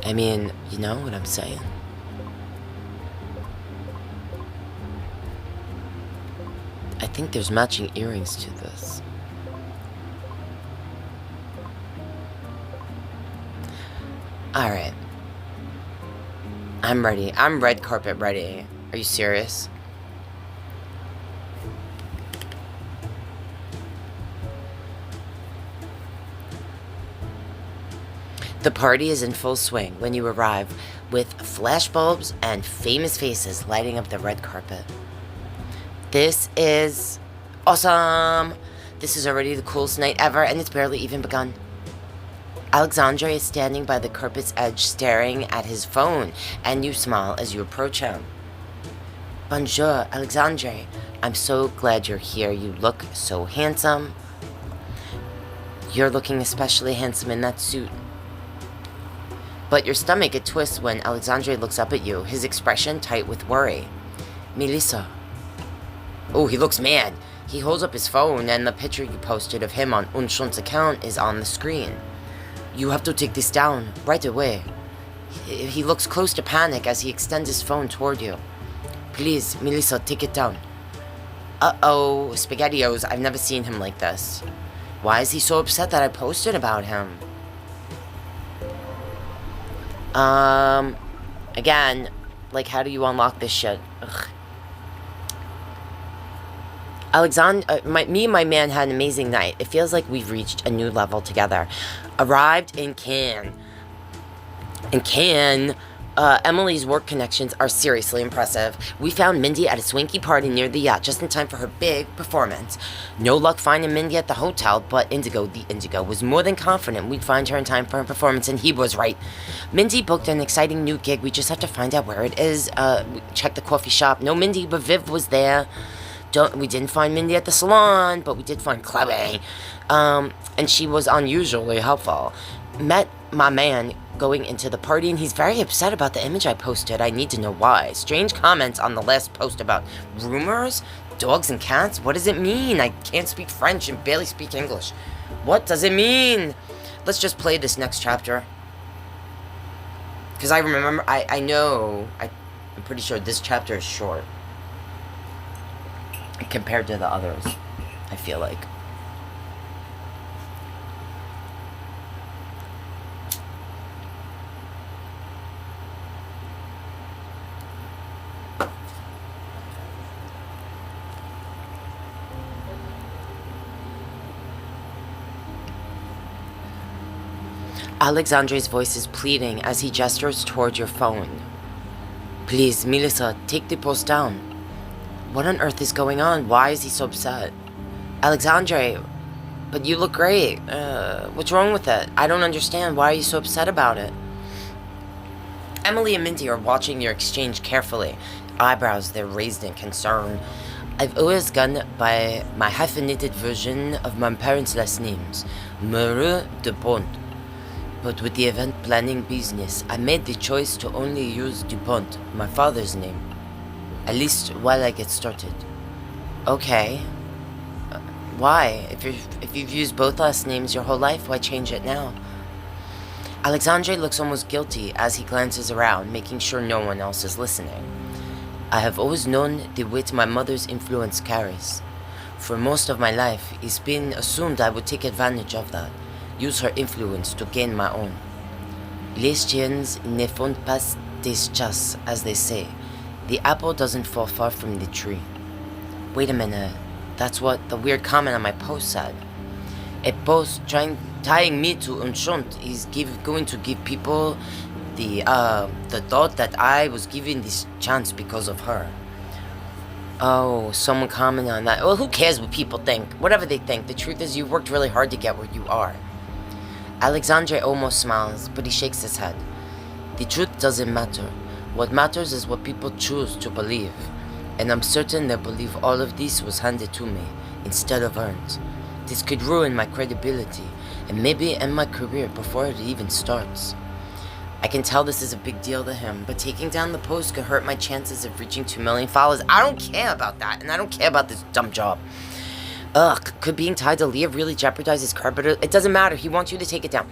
I mean, you know what I'm saying? I think there's matching earrings to this. Alright. I'm ready. I'm red carpet ready. Are you serious? The party is in full swing when you arrive, with flashbulbs and famous faces lighting up the red carpet. This is awesome! This is already the coolest night ever, and it's barely even begun. Alexandre is standing by the carpet's edge staring at his phone, and you smile as you approach him. Bonjour, Alexandre. I'm so glad you're here. You look so handsome. You're looking especially handsome in that suit. But your stomach, it twists when Alexandre looks up at you, his expression tight with worry. Melissa. Oh, he looks mad. He holds up his phone and the picture you posted of him on Unshunt's account is on the screen. You have to take this down right away. He looks close to panic as he extends his phone toward you. Please, Melissa, take it down. Uh-oh, SpaghettiOs, I've never seen him like this. Why is he so upset that I posted about him? Again, like, how do you unlock this shit? Ugh. Me and my man had an amazing night. It feels like we've reached a new level together. Arrived in Cannes. In Cannes, Emily's work connections are seriously impressive. We found Mindy at a swanky party near the yacht just in time for her big performance. No luck finding Mindy at the hotel, but the Indigo, was more than confident we'd find her in time for her performance, and he was right. Mindy booked an exciting new gig. We just have to find out where it is. Check the coffee shop. No Mindy, but Viv was there. We didn't find Mindy at the salon, but we did find Chloe. And she was unusually helpful. Met my man going into the party, and he's very upset about the image I posted. I need to know why. Strange comments on the last post about rumors, dogs and cats. What does it mean? I can't speak French and barely speak English. What does it mean? Let's just play this next chapter. Because I remember, I'm pretty sure this chapter is short compared to the others, I feel like. Alexandre's voice is pleading as he gestures toward your phone. Please, Melissa, take the post down. What on earth is going on? Why is he so upset? Alexandre, but you look great. What's wrong with it? I don't understand. Why are you so upset about it? Emily and Mindy are watching your exchange carefully. Eyebrows, they're raised in concern. I've always gone by my hyphenated version of my parents' last names, Moreau Dupont. But with the event planning business, I made the choice to only use Dupont, my father's name. At least while I get started. Okay. Why? If you've used both last names your whole life, why change it now? Alexandre looks almost guilty as he glances around, making sure no one else is listening. I have always known the weight my mother's influence carries. For most of my life, it's been assumed I would take advantage of that, use her influence to gain my own. Les chiens ne font pas des chasses, as they say. The apple doesn't fall far from the tree. Wait a minute, that's what the weird comment on my post said. A post tying me to Unshunt is going to give people the thought that I was given this chance because of her. Oh, someone commented on that. Well, who cares what people think? Whatever they think, the truth is you worked really hard to get where you are. Alexandre almost smiles, but he shakes his head. The truth doesn't matter. What matters is what people choose to believe, and I'm certain they'll believe all of this was handed to me, instead of earned. This could ruin my credibility, and maybe end my career before it even starts. I can tell this is a big deal to him, but taking down the post could hurt my chances of reaching 2 million followers. I don't care about that, and I don't care about this dumb job. Ugh, could being tied to Leah really jeopardize his career? It doesn't matter, he wants you to take it down.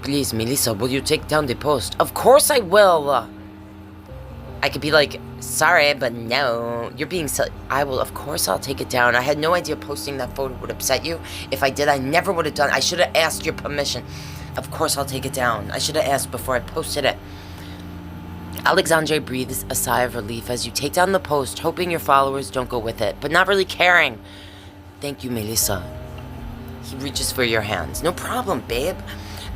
Please, Melissa, will you take down the post? Of course I will! I could be like, sorry, but no, you're being silly. Of course I'll take it down. I had no idea posting that photo would upset you. If I did, I never would have done it. I should have asked your permission. Of course I'll take it down. I should have asked before I posted it. Alexandre breathes a sigh of relief as you take down the post, hoping your followers don't go with it, but not really caring. Thank you, Melissa. He reaches for your hands. No problem, babe.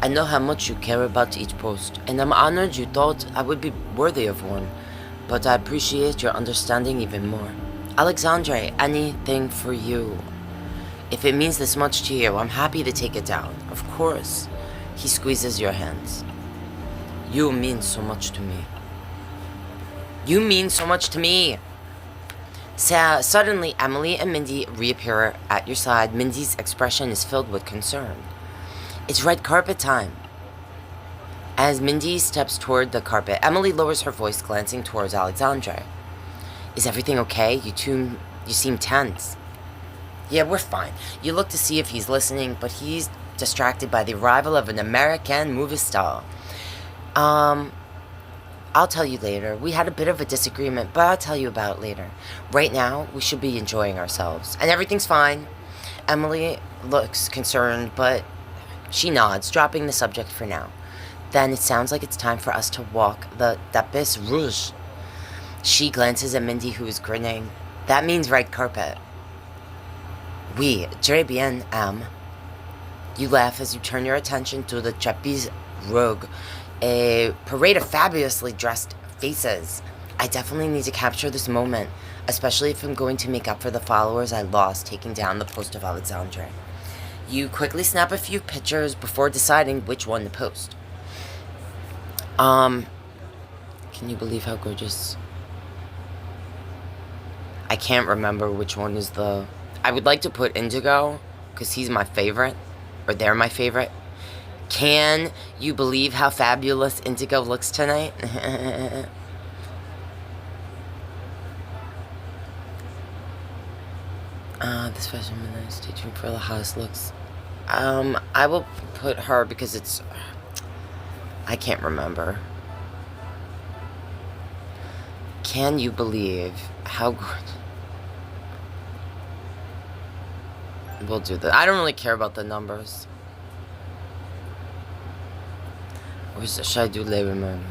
I know how much you care about each post, and I'm honored you thought I would be worthy of one. But I appreciate your understanding even more. Alexandre, anything for you. If it means this much to you, I'm happy to take it down. Of course. He squeezes your hands. You mean so much to me. You mean so much to me. So, suddenly, Emily and Mindy reappear at your side. Mindy's expression is filled with concern. It's red carpet time. As Mindy steps toward the carpet, Emily lowers her voice, glancing towards Alexandre. Is everything okay? You seem tense. Yeah, we're fine. You look to see if he's listening, but he's distracted by the arrival of an American movie star. I'll tell you later. We had a bit of a disagreement, but I'll tell you about it later. Right now, we should be enjoying ourselves. And everything's fine. Emily looks concerned, but she nods, dropping the subject for now. Then it sounds like it's time for us to walk the tapis rouge. She glances at Mindy, who is grinning. That means red carpet. Oui, très bien, Am. You laugh as you turn your attention to the tapis rouge, a parade of fabulously dressed faces. I definitely need to capture this moment, especially if I'm going to make up for the followers I lost taking down the post of Alexandre. You quickly snap a few pictures before deciding which one to post. Can you believe how gorgeous? I can't remember which one is the... I would like to put Indigo, because he's my favorite, or they're my favorite. Can you believe how fabulous Indigo looks tonight? This fashion is teaching for the house looks. I will put her because it's... I can't remember. Can you believe how good... We'll do that. I don't really care about the numbers. Or should I do labor murder?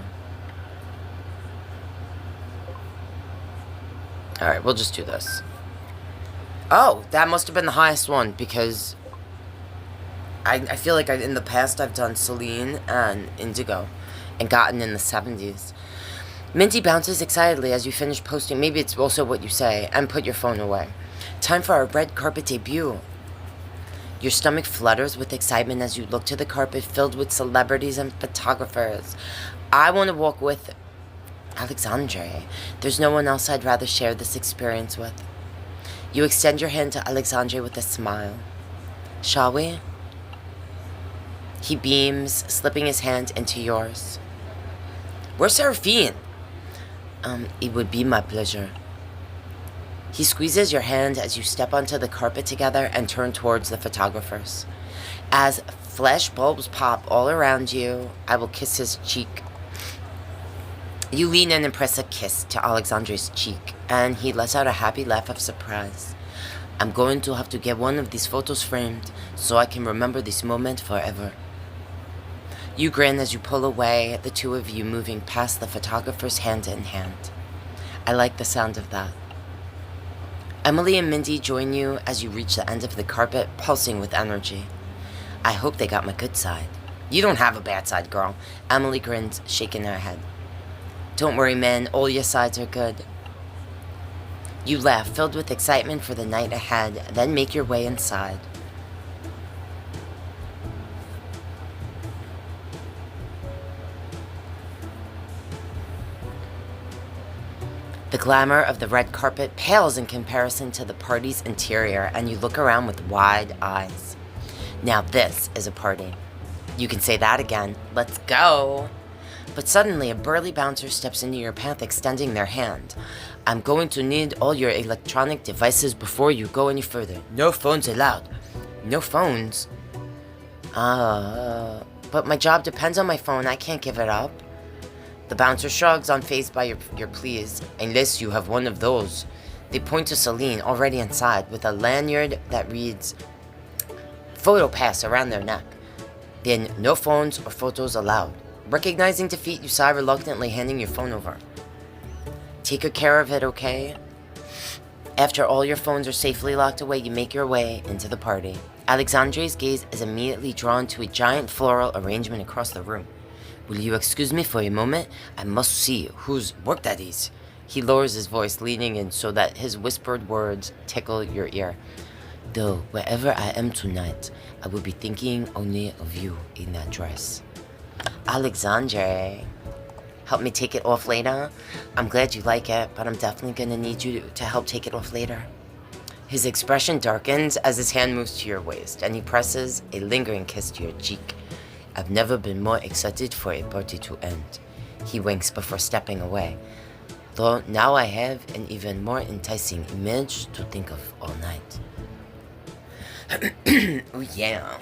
Alright, we'll just do this. Oh, that must have been the highest one, because I feel like in the past I've done Celine and Indigo and gotten in the 70s. Minty bounces excitedly as you finish posting. Maybe it's also what you say, and put your phone away. Time for our red carpet debut. Your stomach flutters with excitement as you look to the carpet filled with celebrities and photographers. I want to walk with Alexandre. There's no one else I'd rather share this experience with. You extend your hand to Alexandre with a smile. Shall we? He beams, slipping his hand into yours. Where's Seraphine? It would be my pleasure. He squeezes your hand as you step onto the carpet together and turn towards the photographers. As flash bulbs pop all around you, I will kiss his cheek. You lean in and press a kiss to Alexandre's cheek, and he lets out a happy laugh of surprise. I'm going to have to get one of these photos framed so I can remember this moment forever. You grin as you pull away, the two of you moving past the photographers hand in hand. I like the sound of that. Emily and Mindy join you as you reach the end of the carpet, pulsing with energy. I hope they got my good side. You don't have a bad side, girl. Emily grins, shaking her head. Don't worry, man. All your sides are good. You laugh, filled with excitement for the night ahead, then make your way inside. The glamour of the red carpet pales in comparison to the party's interior, and you look around with wide eyes. Now this is a party. You can say that again. Let's go! But suddenly a burly bouncer steps into your path, extending their hand. I'm going to need all your electronic devices before you go any further. No phones allowed. No phones? But my job depends on my phone. I can't give it up. The bouncer shrugs, unfazed by your pleas. Unless you have one of those. They point to Celine, already inside, with a lanyard that reads Photo Pass around their neck. Then, no phones or photos allowed. Recognizing defeat, you sigh reluctantly, handing your phone over. Take good care of it, okay? After all your phones are safely locked away, you make your way into the party. Alexandre's gaze is immediately drawn to a giant floral arrangement across the room. Will you excuse me for a moment? I must see whose work that is. He lowers his voice, leaning in so that his whispered words tickle your ear. Though, wherever I am tonight, I will be thinking only of you in that dress. Alexandre, help me take it off later? I'm glad you like it, but I'm definitely gonna need you to help take it off later. His expression darkens as his hand moves to your waist, and he presses a lingering kiss to your cheek. I've never been more excited for a party to end. He winks before stepping away. Though now I have an even more enticing image to think of all night. Oh yeah.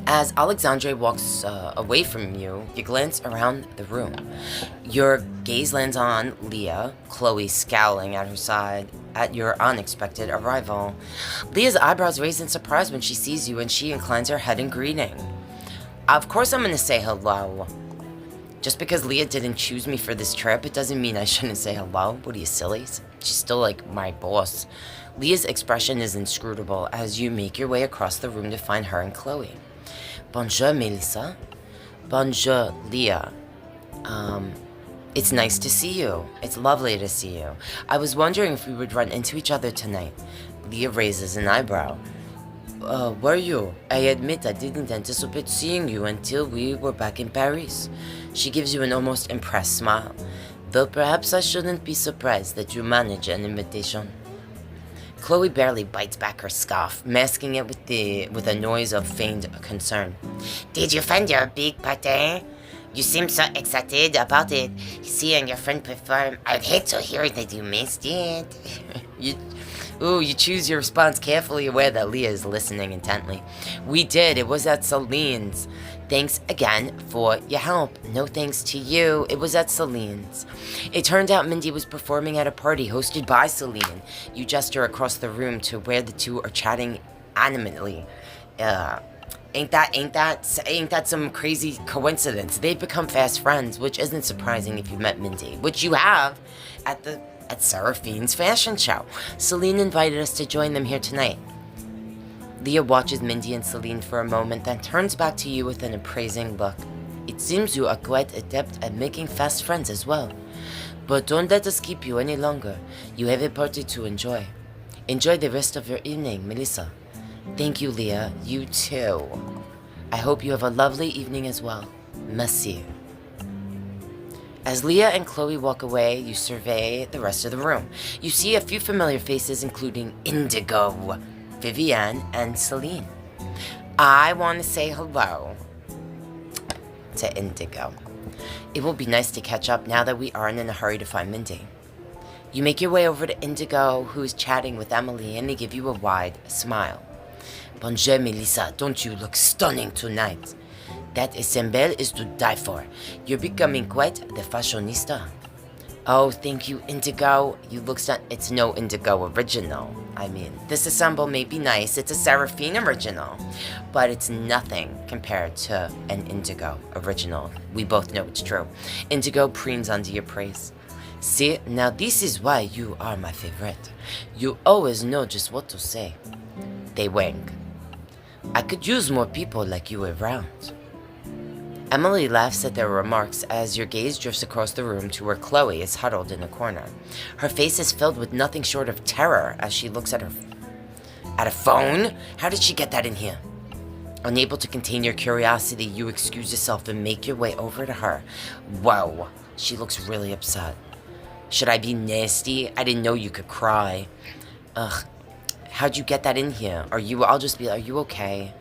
As Alexandre walks away from you, you glance around the room. Your gaze lands on Leah, Chloe scowling at her side at your unexpected arrival. Leah's eyebrows raise in surprise when she sees you, and she inclines her head in greeting. Of course I'm gonna say hello. Just because Leah didn't choose me for this trip, it doesn't mean I shouldn't say hello. What are you, silly? She's still like my boss. Leah's expression is inscrutable as you make your way across the room to find her and Chloe. Bonjour, Melissa. Bonjour, Leah. It's nice to see you. It's lovely to see you. I was wondering if we would run into each other tonight. Leah raises an eyebrow. Were you? I admit I didn't anticipate seeing you until we were back in Paris. She gives you an almost impressed smile. Though perhaps I shouldn't be surprised that you manage an invitation. Chloe barely bites back her scoff, masking it with a noise of feigned concern. Did you find your big party? You seem so excited about it. Seeing your friend perform, I'd hate to hear that you missed it. You choose your response carefully, aware that Leah is listening intently. We did. It was at Celine's. Thanks again for your help. No thanks to you. It was at Celine's. It turned out Mindy was performing at a party hosted by Celine. You gesture across the room to where the two are chatting animately. Ain't that some crazy coincidence? They've become fast friends, which isn't surprising if you met Mindy, which you have at Seraphine's fashion show. Celine invited us to join them here tonight. Leah watches Mindy and Celine for a moment, then turns back to you with an appraising look. It seems you are quite adept at making fast friends as well. But don't let us keep you any longer. You have a party to enjoy. Enjoy the rest of your evening, Melissa. Thank you, Leah. You too. I hope you have a lovely evening as well. Merci. As Leah and Chloe walk away, you survey the rest of the room. You see a few familiar faces, including Indigo, Vivienne, and Celine. I want to say hello to Indigo. It will be nice to catch up now that we aren't in a hurry to find Mindy. You make your way over to Indigo, who is chatting with Emily, and they give you a wide smile. Bonjour, Melissa. Don't you look stunning tonight? That ensemble is to die for. You're becoming quite the fashionista. Oh, thank you, Indigo. You look It's no Indigo original. I mean, this ensemble may be nice. It's a Seraphine original. But it's nothing compared to an Indigo original. We both know it's true. Indigo preens under your praise. See, now this is why you are my favorite. You always know just what to say. They wink. I could use more people like you around. Emily laughs at their remarks as your gaze drifts across the room to where Chloe is huddled in a corner. Her face is filled with nothing short of terror as she looks at a phone? How did she get that in here? Unable to contain your curiosity, you excuse yourself and make your way over to her. Whoa, she looks really upset. Should I be nasty? I didn't know you could cry. Ugh, how'd you get that in here? Are you okay?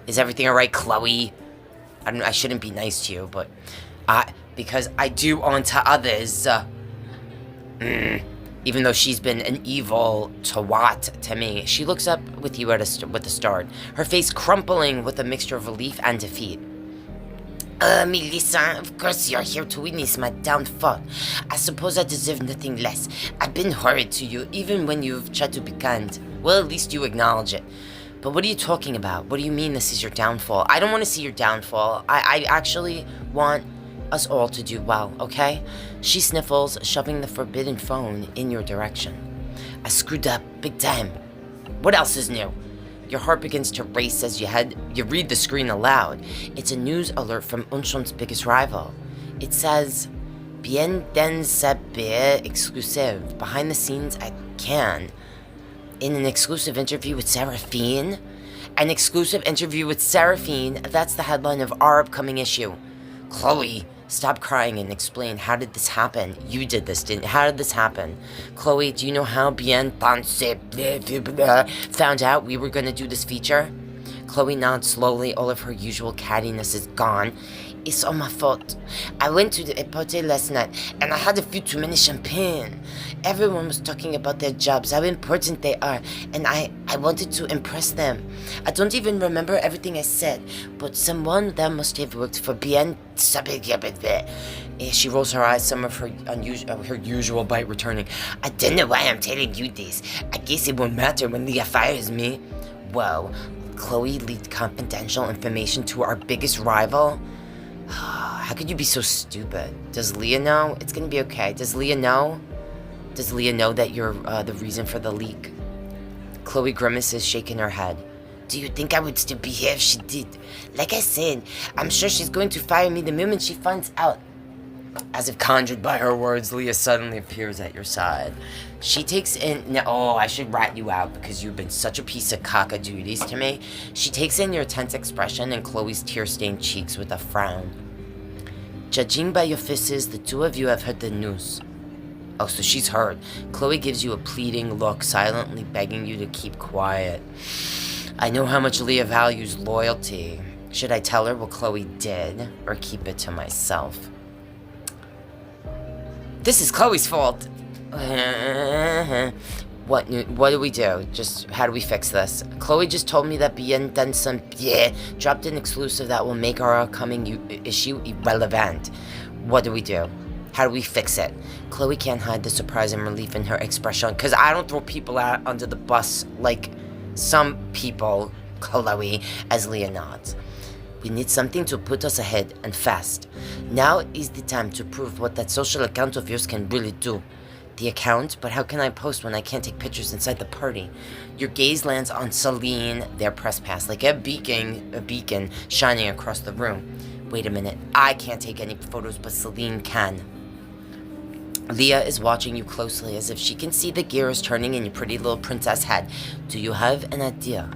Is everything alright, Chloe? I shouldn't be nice to you, but because I do unto others. Even though she's been an evil twat to me, she looks up with you with a start, her face crumpling with a mixture of relief and defeat. Melissa, of course you're here to witness my downfall. I suppose I deserve nothing less. I've been horrid to you, even when you've tried to be kind. Well, at least you acknowledge it. But what are you talking about? What do you mean this is your downfall? I don't want to see your downfall. I actually want us all to do well, okay? She sniffles, shoving the forbidden phone in your direction. I screwed up, big time. What else is new? Your heart begins to race as you read the screen aloud. It's a news alert from Unschon's biggest rival. It says, Bien den saber exclusive, behind the scenes at Cannes. In an exclusive interview with Seraphine? An exclusive interview with Seraphine, that's the headline of our upcoming issue. Chloe, stop crying and explain, how did this happen? You did this, how did this happen? Chloe, do you know how Bien Pensé found out we were going to do this feature? Chloe nods slowly. All of her usual cattiness is gone. It's all my fault. I went to the party last night and I had a few too many champagne. Everyone was talking about their jobs, how important they are, and I wanted to impress them. I don't even remember everything I said, but someone that must have worked for bien. She rolls her eyes, some of her usual bite returning. I don't know why I'm telling you this. I guess it won't matter when Leah fires me. Whoa, Chloe leaked confidential information to our biggest rival? How could you be so stupid? Does Leah know? It's gonna be okay. Does Leah know? Does Leah know that you're the reason for the leak? Chloe grimaces, shaking her head. Do you think I would still be here if she did? Like I said, I'm sure she's going to fire me the moment she finds out. As if conjured by her words, Leah suddenly appears at your side. She takes in... Oh, I should rat you out because you've been such a piece of cock-a-doodies to me. She takes in your tense expression and Chloe's tear-stained cheeks with a frown. Judging by your faces, the two of you have heard the news. Oh, so she's heard. Chloe gives you a pleading look, silently begging you to keep quiet. I know how much Leah values loyalty. Should I tell her what Chloe did or keep it to myself? This is Chloe's fault. What do we do? Just, how do we fix this? Chloe just told me that Bien done some, dropped an exclusive that will make our upcoming issue irrelevant. What do we do? How do we fix it? Chloe can't hide the surprise and relief in her expression, because I don't throw people out under the bus like some people, Chloe, as Leah nods. We need something to put us ahead, and fast. Now is the time to prove what that social account of yours can really do. The account? But how can I post when I can't take pictures inside the party? Your gaze lands on Celine, their press pass, like a beacon shining across the room. Wait a minute, I can't take any photos, but Celine can. Leah is watching you closely as if she can see the gears turning in your pretty little princess head. Do you have an idea?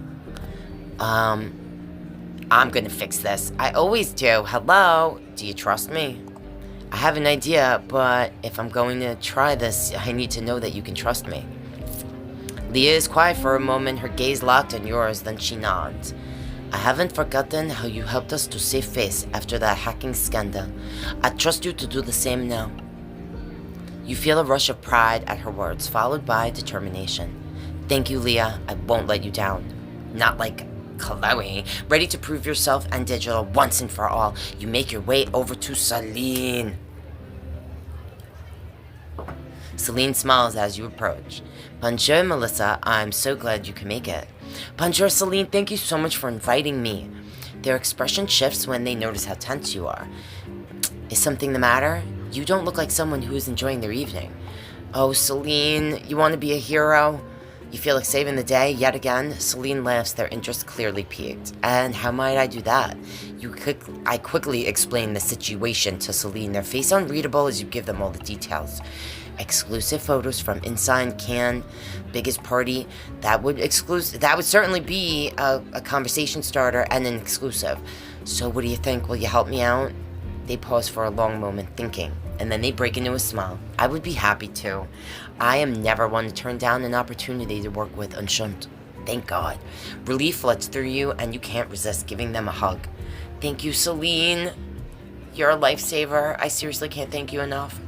I'm gonna fix this. I always do. Hello? Do you trust me? I have an idea, but if I'm going to try this, I need to know that you can trust me. Leah is quiet for a moment, her gaze locked on yours, then she nods. I haven't forgotten how you helped us to save face after that hacking scandal. I trust you to do the same now. You feel a rush of pride at her words, followed by determination. Thank you, Leah. I won't let you down. Not like Chloe, ready to prove yourself and digital once and for all. You make your way over to Celine. Celine smiles as you approach. Bonjour, Melissa. I'm so glad you can make it. Bonjour, Celine. Thank you so much for inviting me. Their expression shifts when they notice how tense you are. Is something the matter? You don't look like someone who is enjoying their evening. Oh, Celine, you want to be a hero? You feel like saving the day yet again? Celine laughs, their interest clearly piqued. And how might I do that? I quickly explain the situation to Celine, their face unreadable as you give them all the details. Exclusive photos from inside Cannes, biggest party. That would certainly be a conversation starter and an exclusive. So what do you think? Will you help me out? They pause for a long moment thinking, and then they break into a smile. I would be happy to. I am never one to turn down an opportunity to work with Unshunt. Thank God. Relief floods through you, and you can't resist giving them a hug. Thank you, Celine. You're a lifesaver. I seriously can't thank you enough.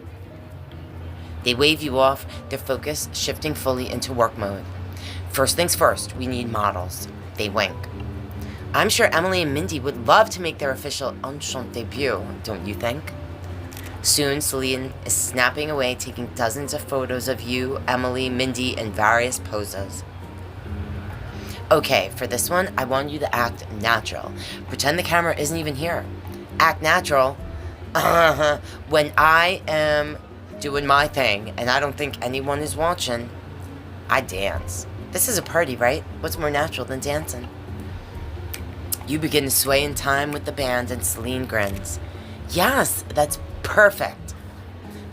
They wave you off, their focus shifting fully into work mode. First things first, we need models. They wink. I'm sure Emily and Mindy would love to make their official Unshunt debut, don't you think? Soon, Celine is snapping away, taking dozens of photos of you, Emily, Mindy, in various poses. Okay, for this one, I want you to act natural. Pretend the camera isn't even here. Act natural. When I am doing my thing, and I don't think anyone is watching, I dance. This is a party, right? What's more natural than dancing? You begin to sway in time with the band, and Celine grins. Yes, that's perfect.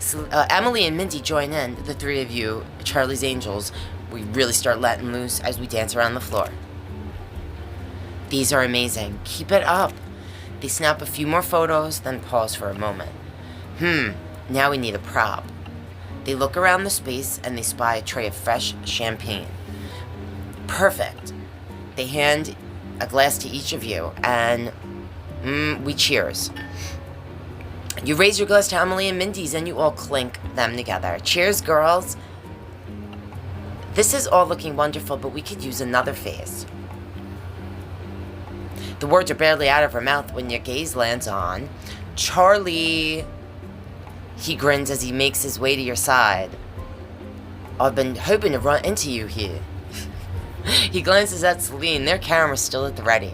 So, Emily and Mindy join in, the three of you, Charlie's Angels. We really start letting loose as we dance around the floor. These are amazing. Keep it up. They snap a few more photos, then pause for a moment. Now we need a prop. They look around the space and they spy a tray of fresh champagne. Perfect. They hand a glass to each of you, and we cheers. You raise your glass to Emily and Mindy's, and you all clink them together. Cheers, girls. This is all looking wonderful, but we could use another phase. The words are barely out of her mouth when your gaze lands on Charlie. He grins as he makes his way to your side. I've been hoping to run into you here. He glances at Celine. Their camera's still at the ready.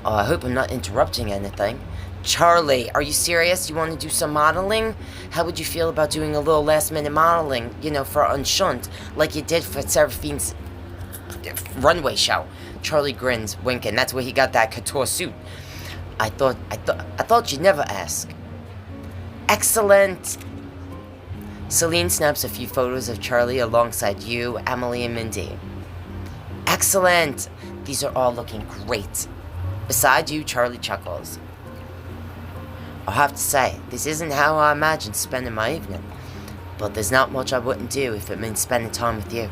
Oh, I hope I'm not interrupting anything. Charlie, are you serious? You want to do some modeling? How would you feel about doing a little last-minute modeling, you know, for Unshunt, like you did for Seraphine's runway show? Charlie grins, winking. That's where he got that couture suit. I thought you'd never ask. Excellent. Celine snaps a few photos of Charlie alongside you, Emily, and Mindy. Excellent. These are all looking great. Beside you, Charlie chuckles. I'll have to say, this isn't how I imagined spending my evening, but there's not much I wouldn't do if it meant spending time with you.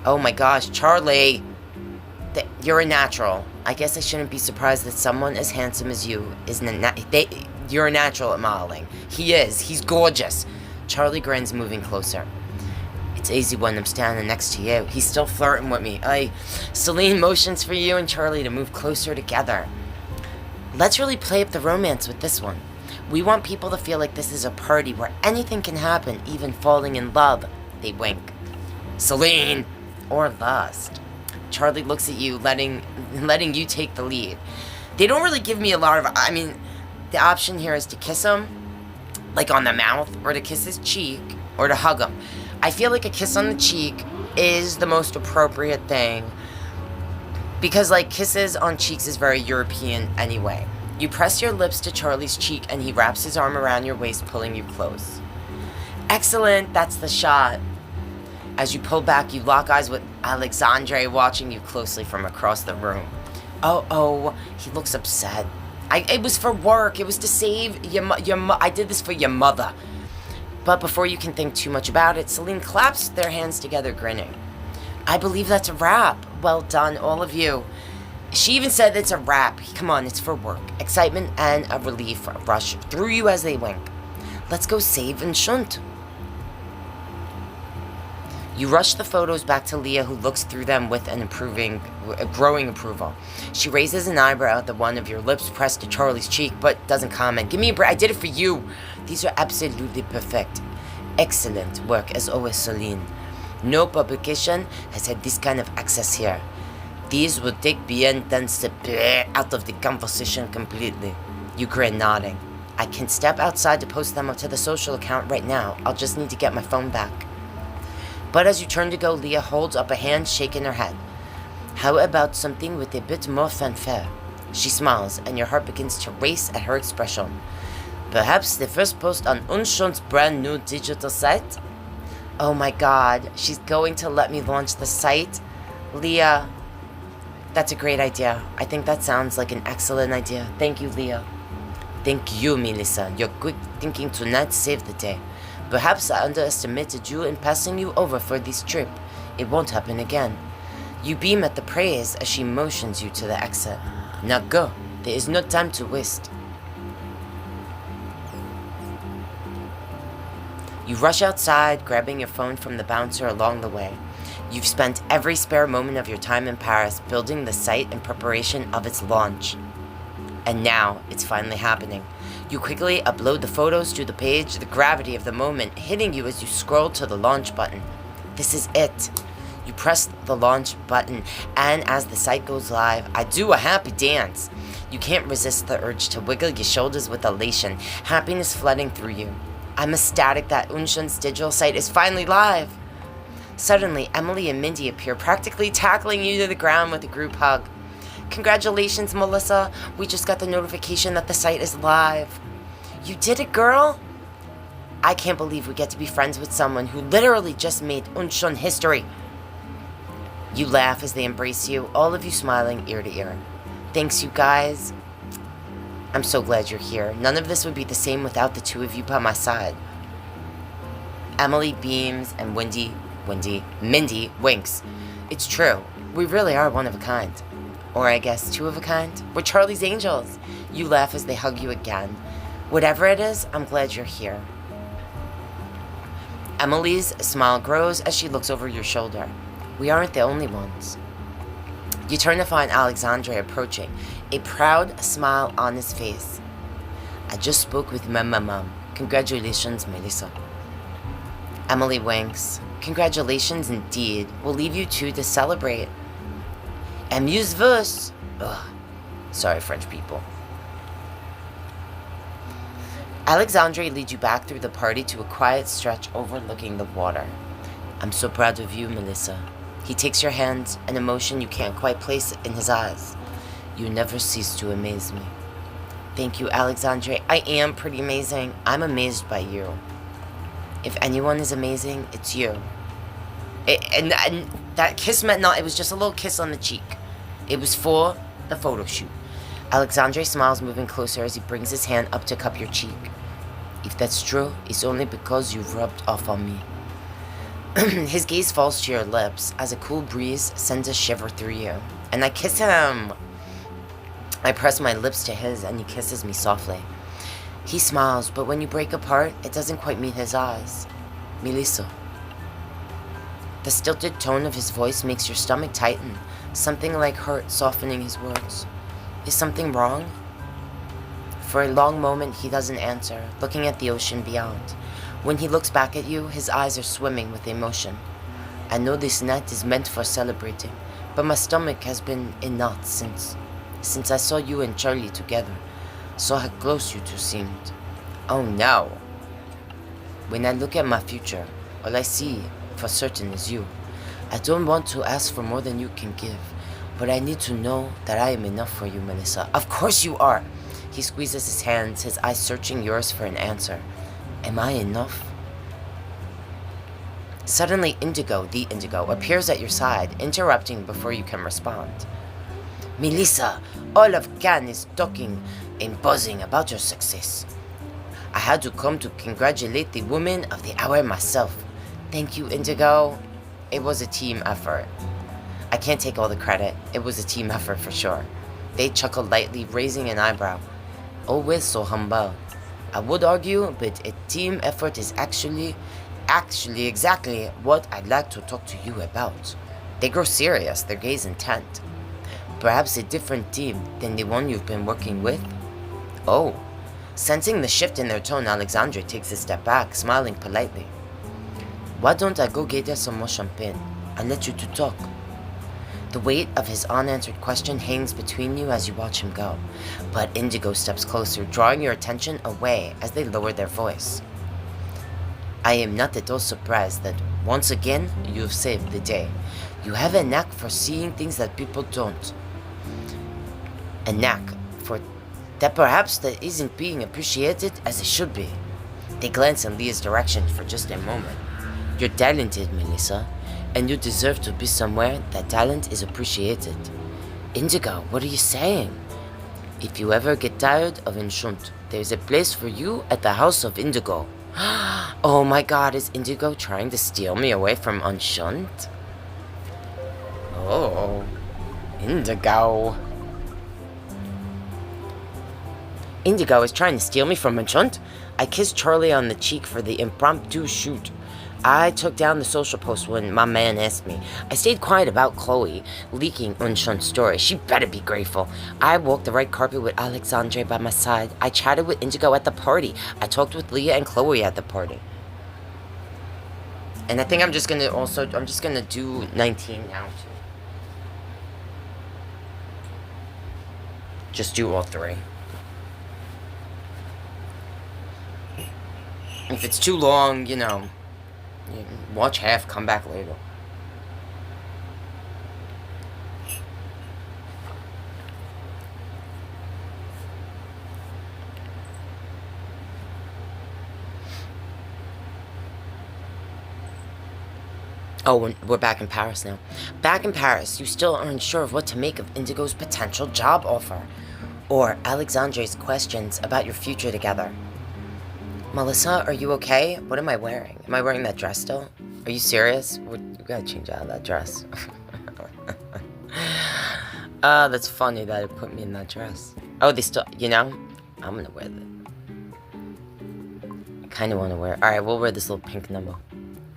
Oh my gosh, Charlie! You're a natural. I guess I shouldn't be surprised that someone as handsome as you you're a natural at modeling. He is. He's gorgeous. Charlie grins, moving closer. It's easy when I'm standing next to you. He's still flirting with me. Celine motions for you and Charlie to move closer together. Let's really play up the romance with this one. We want people to feel like this is a party where anything can happen, even falling in love. They wink. Celine! Or lust. Charlie looks at you, letting you take the lead. They don't really give me a lot of... the option here is to kiss him, like on the mouth, or to kiss his cheek, or to hug him. I feel like a kiss on the cheek is the most appropriate thing, because, like, kisses on cheeks is very European anyway. You press your lips to Charlie's cheek, and he wraps his arm around your waist, pulling you close. Excellent, that's the shot. As you pull back, you lock eyes with Alexandre, watching you closely from across the room. Oh, he looks upset. It was for work. It was to save I did this for your mother. But before you can think too much about it, Celine claps their hands together, grinning. I believe that's a wrap. Well done, all of you. She even said it's a wrap. Come on, it's for work. Excitement and a relief rush through you as they wink. Let's go save and shunt. You rush the photos back to Leah, who looks through them with a growing approval. She raises an eyebrow at the one of your lips pressed to Charlie's cheek, but doesn't comment. Give me a break. I did it for you. These are absolutely perfect. Excellent work, as always, Celine. No publication has had this kind of access here. These will take bien out of the conversation completely. You grin, nodding. I can step outside to post them up to the social account right now. I'll just need to get my phone back. But as you turn to go, Leah holds up a hand, shaking her head. How about something with a bit more fanfare? She smiles, and your heart begins to race at her expression. Perhaps the first post on Unshunt's brand new digital site? Oh my god, she's going to let me launch the site? Leah, that's a great idea. I think that sounds like an excellent idea. Thank you, Leah. Thank you, Melissa. Your quick thinking tonight saved the day. Perhaps I underestimated you in passing you over for this trip. It won't happen again. You beam at the praise as she motions you to the exit. Now go. There is no time to waste. You rush outside, grabbing your phone from the bouncer along the way. You've spent every spare moment of your time in Paris building the site in preparation of its launch. And now, it's finally happening. You quickly upload the photos to the page, the gravity of the moment hitting you as you scroll to the launch button. This is it. You press the launch button, and as the site goes live, I do a happy dance. You can't resist the urge to wiggle your shoulders with elation, happiness flooding through you. I'm ecstatic that Unshunt's digital site is finally live. Suddenly, Emily and Mindy appear, practically tackling you to the ground with a group hug. Congratulations, Melissa. We just got the notification that the site is live. You did it, girl. I can't believe we get to be friends with someone who literally just made Unshunt history. You laugh as they embrace you, all of you smiling ear to ear. Thanks, you guys. I'm so glad you're here. None of this would be the same without the two of you by my side. Emily beams and Mindy winks. It's true. We really are one of a kind. Or I guess two of a kind. We're Charlie's Angels. You laugh as they hug you again. Whatever it is, I'm glad you're here. Emily's smile grows as she looks over your shoulder. We aren't the only ones. You turn to find Alexandre approaching, a proud smile on his face. I just spoke with my mom. Congratulations, Melissa. Emily winks. Congratulations indeed. We'll leave you two to celebrate. Amuse-vous. Ugh. Sorry, French people. Alexandre leads you back through the party to a quiet stretch overlooking the water. I'm so proud of you, Melissa. He takes your hand, an emotion you can't quite place in his eyes. You never cease to amaze me. Thank you, Alexandre. I am pretty amazing. I'm amazed by you. If anyone is amazing, it's you. And that kiss meant not, it was just a little kiss on the cheek. It was for the photo shoot. Alexandre smiles, moving closer as he brings his hand up to cup your cheek. If that's true, it's only because you've rubbed off on me. His gaze falls to your lips as a cool breeze sends a shiver through you. And I kiss him. I press my lips to his and he kisses me softly. He smiles, but when you break apart, it doesn't quite meet his eyes. Melissa. The stilted tone of his voice makes your stomach tighten, something like hurt softening his words. Is something wrong? For a long moment, he doesn't answer, looking at the ocean beyond. When he looks back at you, his eyes are swimming with emotion. I know this night is meant for celebrating, but my stomach has been in knots since I saw you and Charlie together. Saw how close you two seemed. Oh no. When I look at my future, all I see for certain is you. I don't want to ask for more than you can give, but I need to know that I am enough for you, Melissa. Of course you are. He squeezes his hands, his eyes searching yours for an answer. Am I enough? Suddenly, the Indigo, appears at your side, interrupting before you can respond. Melissa, all of Cannes is talking and buzzing about your success. I had to come to congratulate the woman of the hour myself. Thank you, Indigo. It was a team effort. I can't take all the credit. It was a team effort for sure. They chuckled lightly, raising an eyebrow. Always so humble. I would argue, but a team effort is actually exactly what I'd like to talk to you about. They grow serious, their gaze intent. Perhaps a different team than the one you've been working with? Oh. Sensing the shift in their tone, Alexandre takes a step back, smiling politely. Why don't I go get us some more champagne? I'll let you two talk. The weight of his unanswered question hangs between you as you watch him go, but Indigo steps closer, drawing your attention away as they lower their voice. I am not at all surprised that, once again, you've saved the day. You have a knack for seeing things that people don't. A knack for that perhaps that isn't being appreciated as it should be. They glance in Leah's direction for just a moment. You're talented, Melissa, and you deserve to be somewhere that talent is appreciated. Indigo, what are you saying? If you ever get tired of Enchant, there's a place for you at the House of Indigo. Oh my god, is Indigo trying to steal me away from Enchant? Oh, Indigo. Indigo is trying to steal me from Enchant? I kissed Charlie on the cheek for the impromptu shoot. I took down the social post when my man asked me. I stayed quiet about Chloe leaking Enchant's story. She better be grateful. I walked the red carpet with Alexandre by my side. I chatted with Indigo at the party. I talked with Leah and Chloe at the party. And I think I'm just gonna do 19 now too. Just do all three. If it's too long, you know, watch half, come back later. Oh, we're back in Paris now. Back in Paris, you still are unsure of what to make of Indigo's potential job offer, or Alexandre's questions about your future together. Melissa, are you okay? What am I wearing? Am I wearing that dress still? Are you serious? We gotta change out of that dress. That's funny that it put me in that dress. Oh, they still, you know, I'm gonna wear that. I kind of want to wear, alright, we'll wear this little pink number.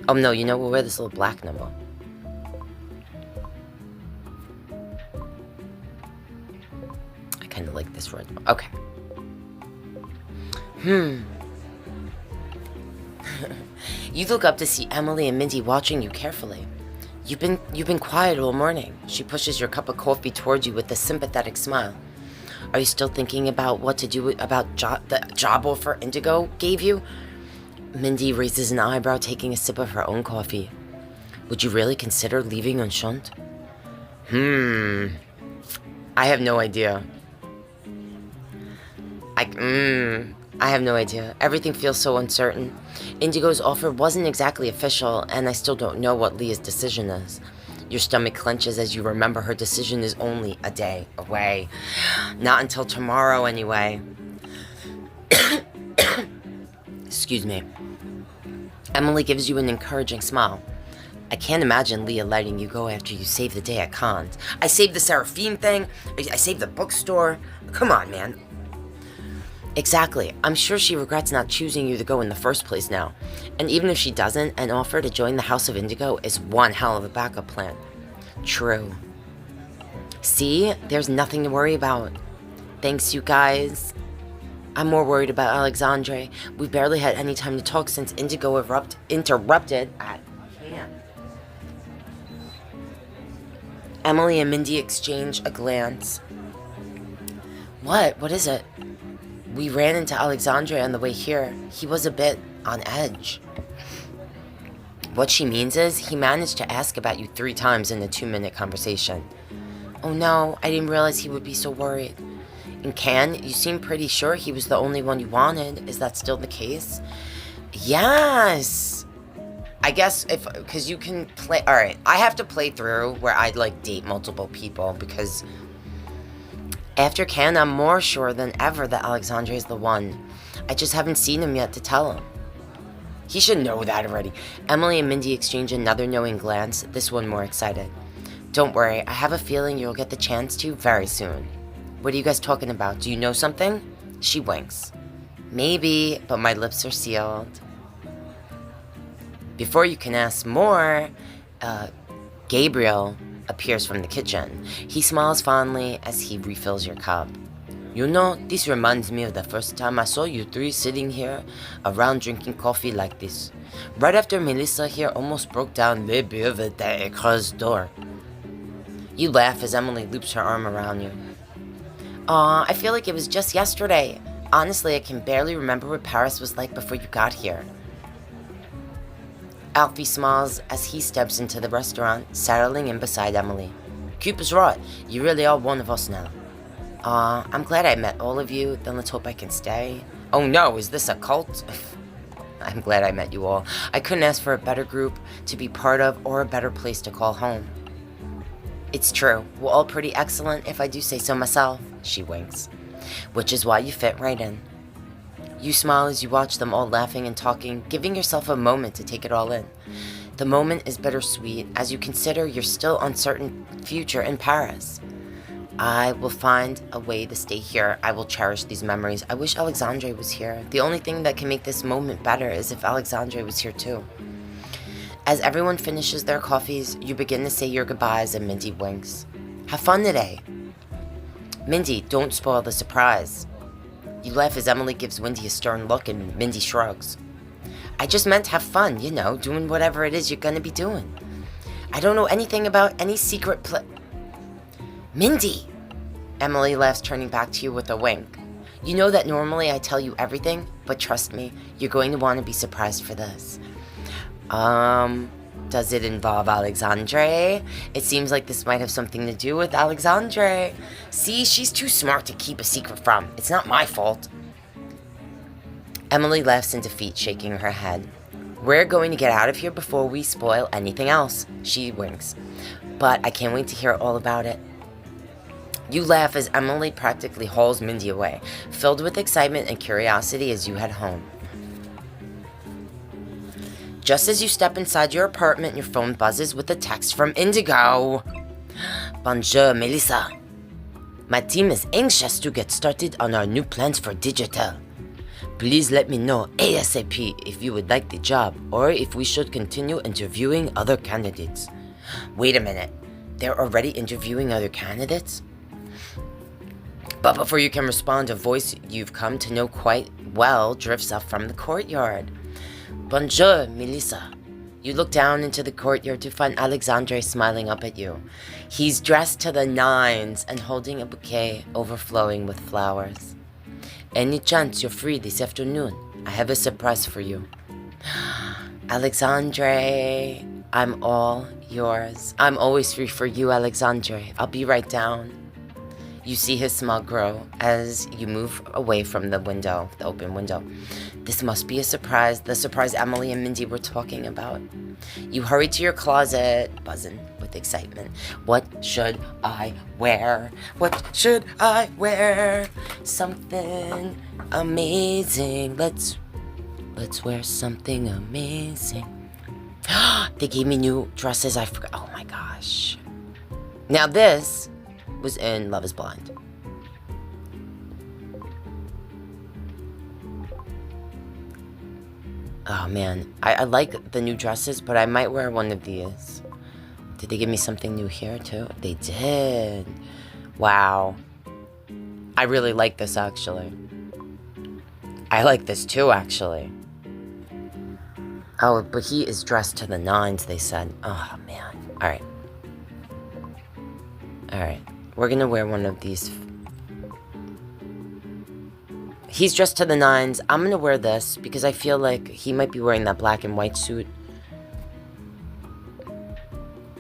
Oh no, you know, we'll wear this little black number. I kind of like this red one. Okay. You look up to see Emily and Mindy watching you carefully. You've been quiet all morning. She pushes your cup of coffee towards you with a sympathetic smile. Are you still thinking about what to do about the job offer Indigo gave you? Mindy raises an eyebrow, taking a sip of her own coffee. Would you really consider leaving on Shunt? I have no idea. I have no idea. Everything feels so uncertain. Indigo's offer wasn't exactly official, and I still don't know what Leah's decision is. Your stomach clenches as you remember her decision is only a day away. Not until tomorrow, anyway. Excuse me. Emily gives you an encouraging smile. I can't imagine Leah letting you go after you saved the day at Cons. I saved the Seraphine thing. I saved the bookstore. Come on, man. Exactly. I'm sure she regrets not choosing you to go in the first place now. And even if she doesn't, an offer to join the House of Indigo is one hell of a backup plan. True. See? There's nothing to worry about. Thanks, you guys. I'm more worried about Alexandre. We barely had any time to talk since Indigo interrupted at camp. Emily and Mindy exchange a glance. What? What is it? We ran into Alexandre on the way here. He was a bit on edge. What she means is, he managed to ask about you 3 times in a 2-minute conversation. Oh no, I didn't realize he would be so worried. And Can, you seem pretty sure he was the only one you wanted. Is that still the case? Yes! I guess because you can play, alright, I have to play through where I'd like date multiple people because after Can, I'm more sure than ever that Alexandre is the one. I just haven't seen him yet to tell him. He should know that already. Emily and Mindy exchange another knowing glance, this one more excited. Don't worry, I have a feeling you'll get the chance to very soon. What are you guys talking about? Do you know something? She winks. Maybe, but my lips are sealed. Before you can ask more, Gabriel appears from the kitchen. He smiles fondly as he refills your cup. You know, this reminds me of the first time I saw you 3 sitting here around drinking coffee like this. Right after Melissa here almost broke down Le Beuve de Ecre's door. You laugh as Emily loops her arm around you. Aw, I feel like it was just yesterday. Honestly, I can barely remember what Paris was like before you got here. Alfie smiles as he steps into the restaurant, settling in beside Emily. Cooper's right. You really are one of us now. I'm glad I met all of you. Then let's hope I can stay. Oh no, is this a cult? I'm glad I met you all. I couldn't ask for a better group to be part of or a better place to call home. It's true. We're all pretty excellent if I do say so myself. She winks. Which is why you fit right in. You smile as you watch them all laughing and talking, giving yourself a moment to take it all in. The moment is bittersweet as you consider your still uncertain future in Paris. I will find a way to stay here. I will cherish these memories. I wish Alexandre was here. The only thing that can make this moment better is if Alexandre was here too. As everyone finishes their coffees, you begin to say your goodbyes and Mindy winks. Have fun today. Mindy, don't spoil the surprise. You laugh as Emily gives Wendy a stern look and Mindy shrugs. I just meant have fun, you know, doing whatever it is you're gonna be doing. I don't know anything about any secret Mindy! Emily laughs, turning back to you with a wink. You know that normally I tell you everything, but trust me, you're going to want to be surprised for this. Does it involve Alexandre? It seems like this might have something to do with Alexandre. See, she's too smart to keep a secret from. It's not my fault. Emily laughs in defeat, shaking her head. We're going to get out of here before we spoil anything else. She winks. But I can't wait to hear all about it. You laugh as Emily practically hauls Mindy away, filled with excitement and curiosity as you head home. Just as you step inside your apartment, your phone buzzes with a text from Indigo. Bonjour, Melissa. My team is anxious to get started on our new plans for digital. Please let me know ASAP if you would like the job or if we should continue interviewing other candidates. Wait a minute, they're already interviewing other candidates? But before you can respond, a voice you've come to know quite well drifts up from the courtyard. Bonjour, Melissa. You look down into the courtyard to find Alexandre smiling up at you. He's dressed to the nines and holding a bouquet overflowing with flowers. Any chance you're free this afternoon? I have a surprise for you. Alexandre, I'm all yours. I'm always free for you, Alexandre. I'll be right down. You see his smile grow as you move away from the window, the open window. This must be a surprise, the surprise Emily and Mindy were talking about. You hurry to your closet, buzzing with excitement. What should I wear? What should I wear? Something amazing. Let's wear something amazing. They gave me new dresses. I forgot. Oh my gosh. Now this was in Love is Blind. Oh man, I like the new dresses, but I might wear one of these. Did they give me something new here too? They did. Wow. I really like this actually. I like this too actually. Oh, but he is dressed to the nines, they said. Oh man. Alright. Alright. We're gonna wear one of these. He's dressed to the nines. I'm gonna wear this because I feel like he might be wearing that black and white suit.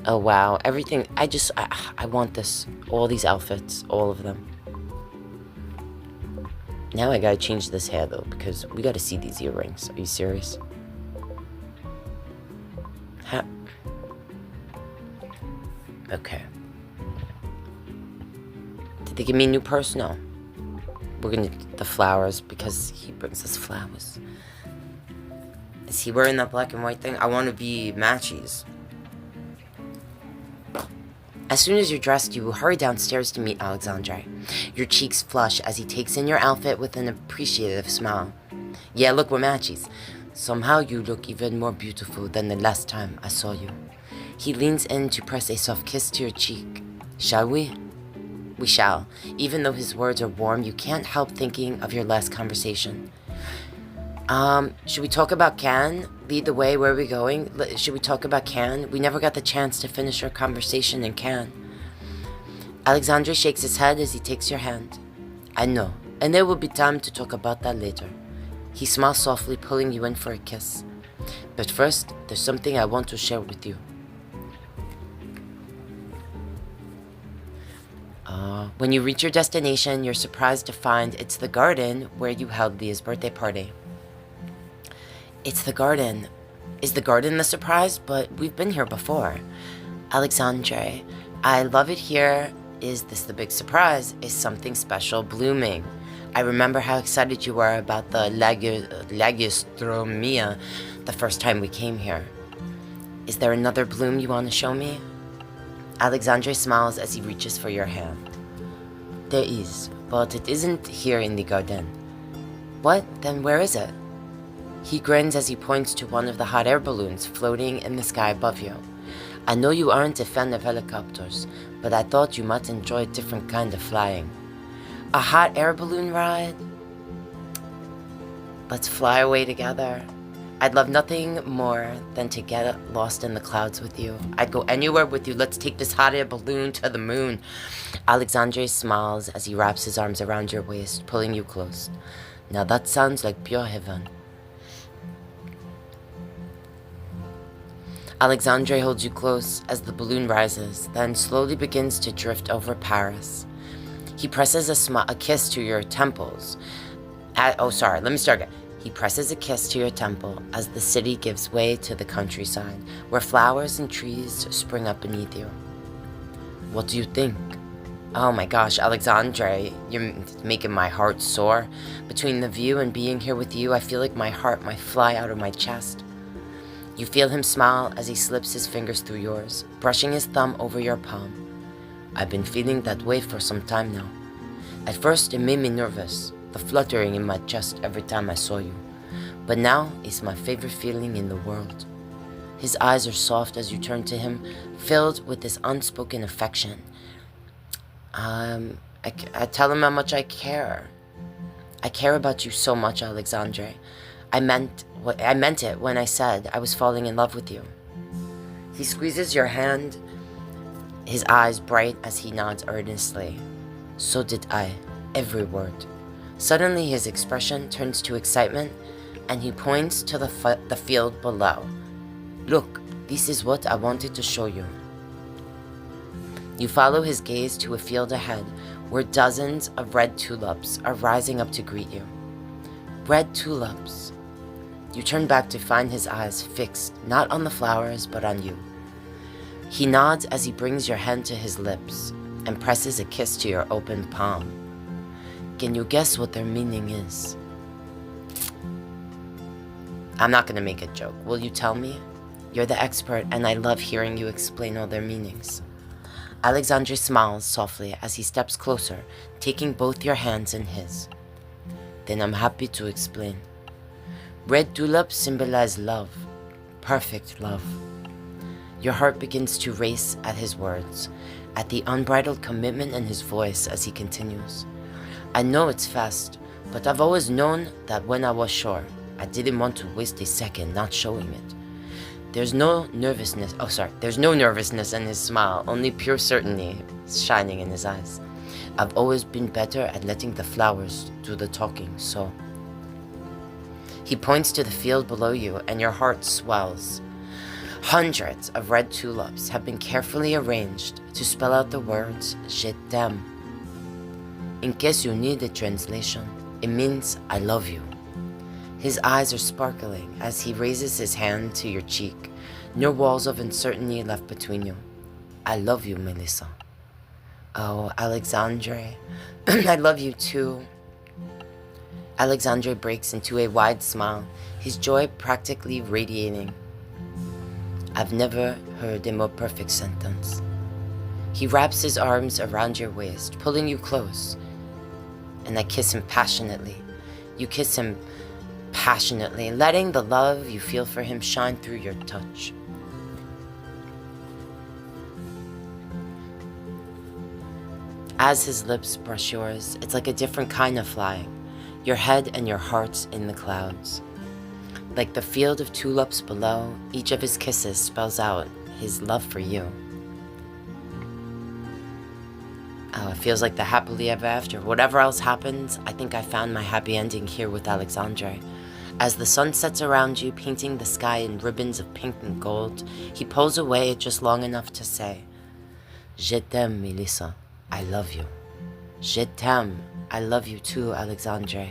Oh wow, everything. I want this. All these outfits, all of them. Now I gotta change this hair though because we gotta see these earrings. Are you serious? Okay. Did they give me a new purse? No. We're gonna do the flowers because he brings us flowers. Is he wearing that black and white thing? I want to be matchies. As soon as you're dressed, you hurry downstairs to meet Alexandre. Your cheeks flush as he takes in your outfit with an appreciative smile. Yeah, look, we're matchies. Somehow you look even more beautiful than the last time I saw you. He leans in to press a soft kiss to your cheek. Shall we? We shall. Even though his words are warm, you can't help thinking of your last conversation. Should we talk about Cannes? Lead the way, where are we going? Should we talk about Cannes? We never got the chance to finish our conversation in Cannes. Alexandre shakes his head as he takes your hand. I know, and there will be time to talk about that later. He smiles softly, pulling you in for a kiss. But first, there's something I want to share with you. When you reach your destination, you're surprised to find it's the garden where you held Leah's birthday party. It's the garden. Is the garden the surprise? But we've been here before. Alexandre, I love it here. Is this the big surprise? Is something special blooming? I remember how excited you were about the lagustromia the first time we came here. Is there another bloom you want to show me? Alexandre smiles as he reaches for your hand. There is, but it isn't here in the garden. What? Then where is it? He grins as he points to one of the hot air balloons floating in the sky above you. I know you aren't a fan of helicopters, but I thought you might enjoy a different kind of flying. A hot air balloon ride? Let's fly away together. I'd love nothing more than to get lost in the clouds with you. I'd go anywhere with you. Let's take this hot air balloon to the moon. Alexandre smiles as he wraps his arms around your waist, pulling you close. Now that sounds like pure heaven. Alexandre holds you close as the balloon rises, then slowly begins to drift over Paris. He presses a kiss to your temples. He presses a kiss to your temple as the city gives way to the countryside, where flowers and trees spring up beneath you. What do you think? Oh my gosh, Alexandre, you're making my heart soar. Between the view and being here with you, I feel like my heart might fly out of my chest. You feel him smile as he slips his fingers through yours, brushing his thumb over your palm. I've been feeling that way for some time now. At first, it made me nervous, the fluttering in my chest every time I saw you. But now, it's my favorite feeling in the world. His eyes are soft as you turn to him, filled with this unspoken affection. I tell him how much I care. I care about you so much, Alexandre. I meant it when I said I was falling in love with you. He squeezes your hand, his eyes bright as he nods earnestly. So did I, every word. Suddenly his expression turns to excitement, and he points to the field below. Look, this is what I wanted to show you. You follow his gaze to a field ahead, where dozens of red tulips are rising up to greet you. Red tulips. You turn back to find his eyes fixed, not on the flowers, but on you. He nods as he brings your hand to his lips and presses a kiss to your open palm. Can you guess what their meaning is? I'm not going to make a joke. Will you tell me? You're the expert, and I love hearing you explain all their meanings. Alexandre smiles softly as he steps closer, taking both your hands in his. Then I'm happy to explain. Red tulips symbolize love, perfect love. Your heart begins to race at his words, at the unbridled commitment in his voice as he continues. I know it's fast, but I've always known that when I was sure, I didn't want to waste a second not showing it. There's no nervousness in his smile, only pure certainty shining in his eyes. I've always been better at letting the flowers do the talking, so. He points to the field below you, and your heart swells. Hundreds of red tulips have been carefully arranged to spell out the words, Je t'aime. In case you need a translation, it means I love you. His eyes are sparkling as he raises his hand to your cheek, no walls of uncertainty left between you. I love you, Melissa. Oh, Alexandre, I love you too. Alexandre breaks into a wide smile, his joy practically radiating. I've never heard a more perfect sentence. He wraps his arms around your waist, pulling you close, and I kiss him passionately. You kiss him passionately, letting the love you feel for him shine through your touch. As his lips brush yours, it's like a different kind of flying, your head and your hearts in the clouds. Like the field of tulips below, each of his kisses spells out his love for you. Oh, it feels like the happily ever after. Whatever else happens, I think I found my happy ending here with Alexandre. As the sun sets around you, painting the sky in ribbons of pink and gold, he pulls away just long enough to say, Je t'aime, Melissa. I love you. Je t'aime. I love you too, Alexandre.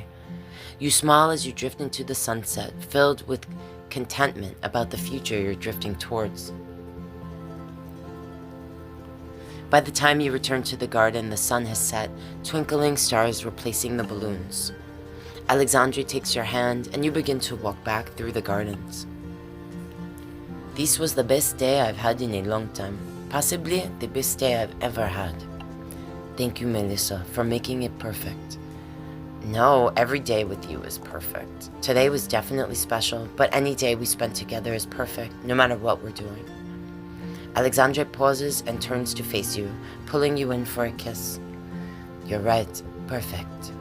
You smile as you drift into the sunset, filled with contentment about the future you're drifting towards. By the time you return to the garden, the sun has set, twinkling stars replacing the balloons. Alexandre takes your hand, and you begin to walk back through the gardens. This was the best day I've had in a long time, possibly the best day I've ever had. Thank you, Melissa, for making it perfect. No, every day with you is perfect. Today was definitely special, but any day we spent together is perfect, no matter what we're doing. Alexandre pauses and turns to face you, pulling you in for a kiss. You're right, perfect.